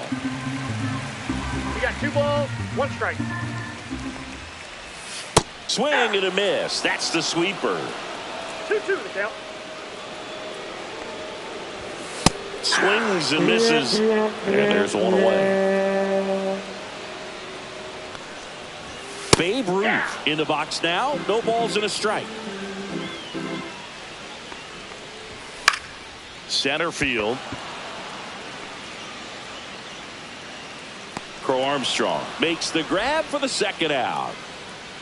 You got 2 balls, 1 strike. Swing and a miss. That's the sweeper. 2-2 the count. Swings and misses. And there's one away. Babe Ruth in the box now. No balls and a strike. Center field. Crow Armstrong makes the grab for the second out.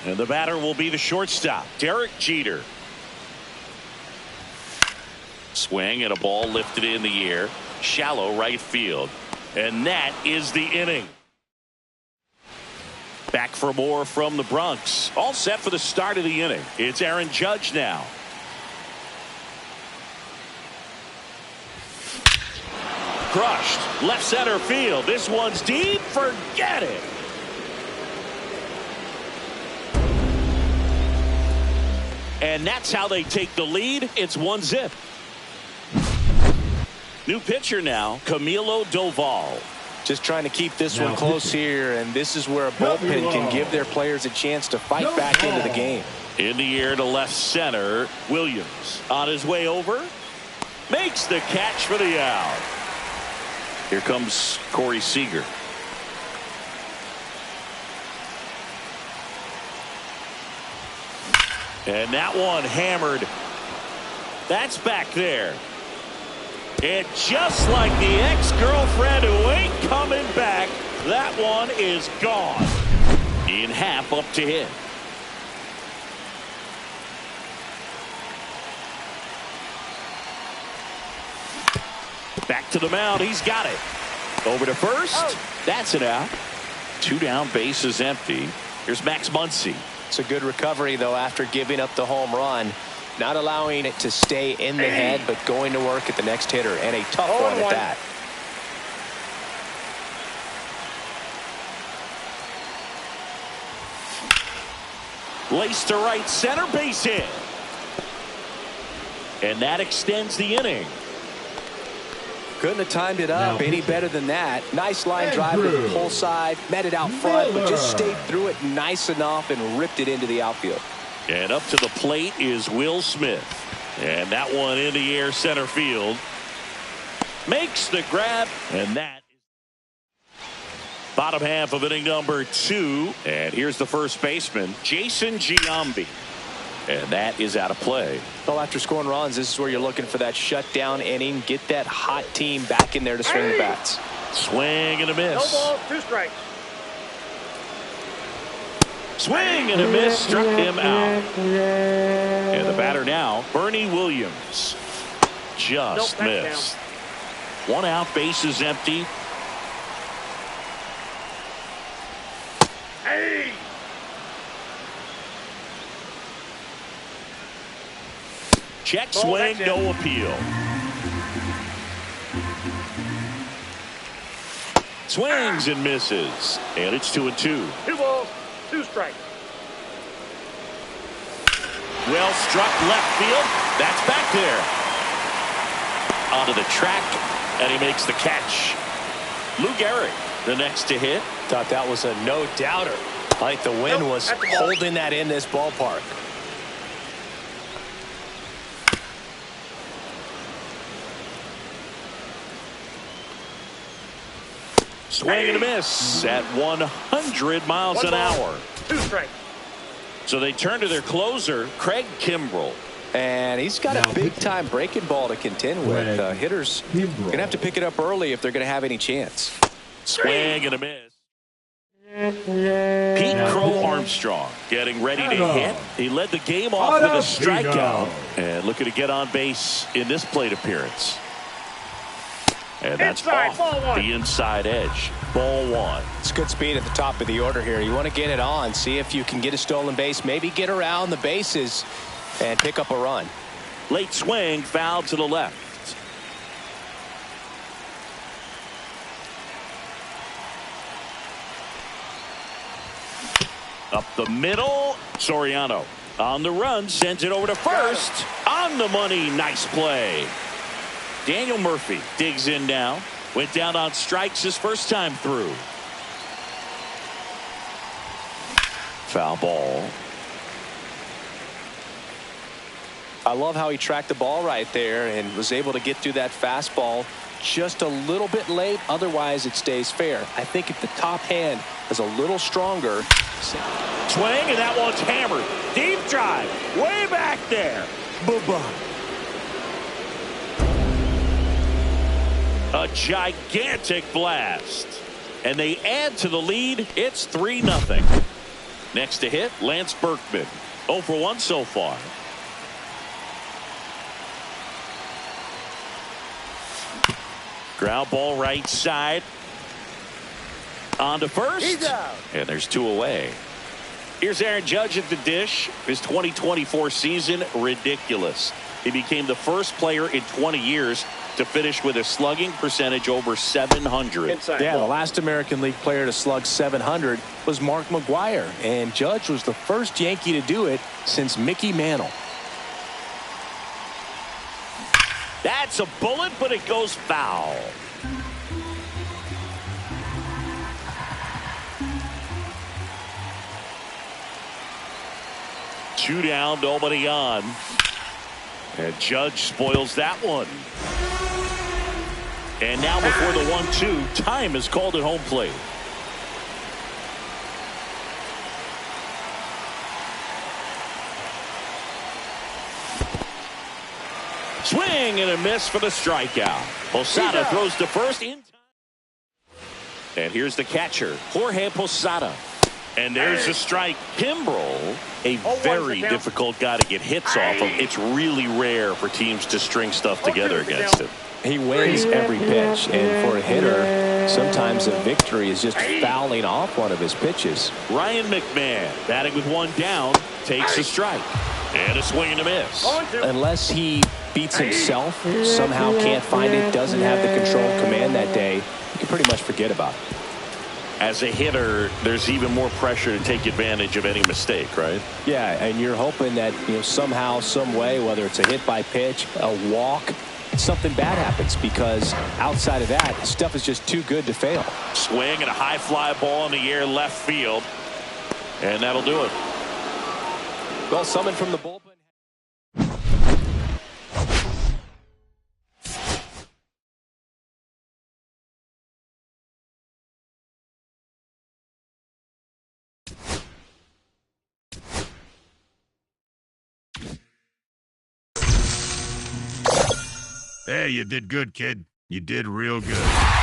And the batter will be the shortstop, Derek Jeter. Swing and a ball lifted in the air. Shallow right field. And that is the inning. Back for more from the Bronx. All set for the start of the inning. It's Aaron Judge now. Crushed. Left center field. This one's deep. Forget it. And that's how they take the lead. It's 1-0. New pitcher now, Camilo Doval. Just trying to keep this one close here, and this is where a bullpen can give their players a chance to fight back into the game. In the air to left center, Williams on his way over. Makes the catch for the out. Here comes Corey Seager. And that one hammered. That's back there. And just like the ex-girlfriend who ain't coming back, that one is gone. In half up to hit. Back to the mound. He's got it. Over to first. That's it out. 2 down, bases empty. Here's Max Muncy. It's a good recovery, though, after giving up the home run. Not allowing it to stay in the head, but going to work at the next hitter, and a tough one at that. Laced to right center, base hit. And that extends the inning. Couldn't have timed it up any better than that. Nice line drive to the pull side, met it out front, but just stayed through it nice enough and ripped it into the outfield. And up to the plate is Will Smith. And that one in the air center field. makes the grab, and that is bottom half of inning number 2. And here's the first baseman, Jason Giambi. And that is out of play. Well, after scoring runs, this is where you're looking for that shutdown inning. Get that hot team back in there to swing the bats. Swing and a miss. No balls, 2 strikes. Swing and a miss. Struck him out. And the batter now, Bernie Williams. Just missed. 1 out, bases empty. Hey! Check swing, no appeal. Swings and misses. And it's 2-2. 2 balls, 2 strikes. Well struck left field. That's back there. Onto the track, and he makes the catch. Lou Gehrig, the next to hit. Thought that was a no-doubter. Like the wind was holding that in this ballpark. Swing and a miss at 100 miles an hour. 2 strikes. So they turn to their closer, Craig Kimbrell. And he's got a big-time breaking ball to contend with. Hitters going to have to pick it up early if they're going to have any chance. Swing and a miss. Pete Crow Armstrong getting ready to hit. He led the game off with a strikeout. And looking to get on base in this plate appearance. And that's Inside, off the inside edge. Ball 1. It's good speed at the top of the order here. You want to get it on, see if you can get a stolen base, maybe get around the bases and pick up a run. Late swing, foul to the left. Up the middle, Soriano on the run, sends it over to first. On the money, nice play. Daniel Murphy digs in now. Went down on strikes his first time through. Foul ball. I love how he tracked the ball right there and was able to get through that fastball just a little bit late. Otherwise, it stays fair. I think if the top hand is a little stronger. Swing, and that one's hammered. Deep drive. Way back there. Bye-bye. A gigantic blast. And they add to the lead. It's 3-0. Next to hit, Lance Berkman. 0 for 1 so far. Ground ball right side. On to first. He's out. And there's 2 away. Here's Aaron Judge at the dish. His 2024 season, ridiculous. He became the first player in 20 years to finish with a slugging percentage over 700. Inside. Yeah, the last American League player to slug 700 was Mark McGwire, and Judge was the first Yankee to do it since Mickey Mantle. That's a bullet, but it goes foul. Two down, nobody on. And Judge spoils that one. And now before the 1-2, time is called at home plate. Swing and a miss for the strikeout. Posada throws to first in time. And here's the catcher, Jorge Posada. And there's a strike. Kimbrell, a very difficult guy to get hits off of. It's really rare for teams to string stuff together against him. He wins every pitch, and for a hitter, sometimes a victory is just fouling off one of his pitches. Ryan McMahon, batting with 1 down, takes a strike. And a swing and a miss. Unless he beats himself, somehow can't find it, doesn't have the control command that day, you can pretty much forget about it. As a hitter, there's even more pressure to take advantage of any mistake, right? Yeah, and you're hoping that, somehow, some way, whether it's a hit by pitch, a walk, something bad happens, because outside of that, stuff is just too good to fail. Swing and a high fly ball in the air left field. And that'll do it. Well, summoned from the bullpen. Hey, you did good, kid. You did real good.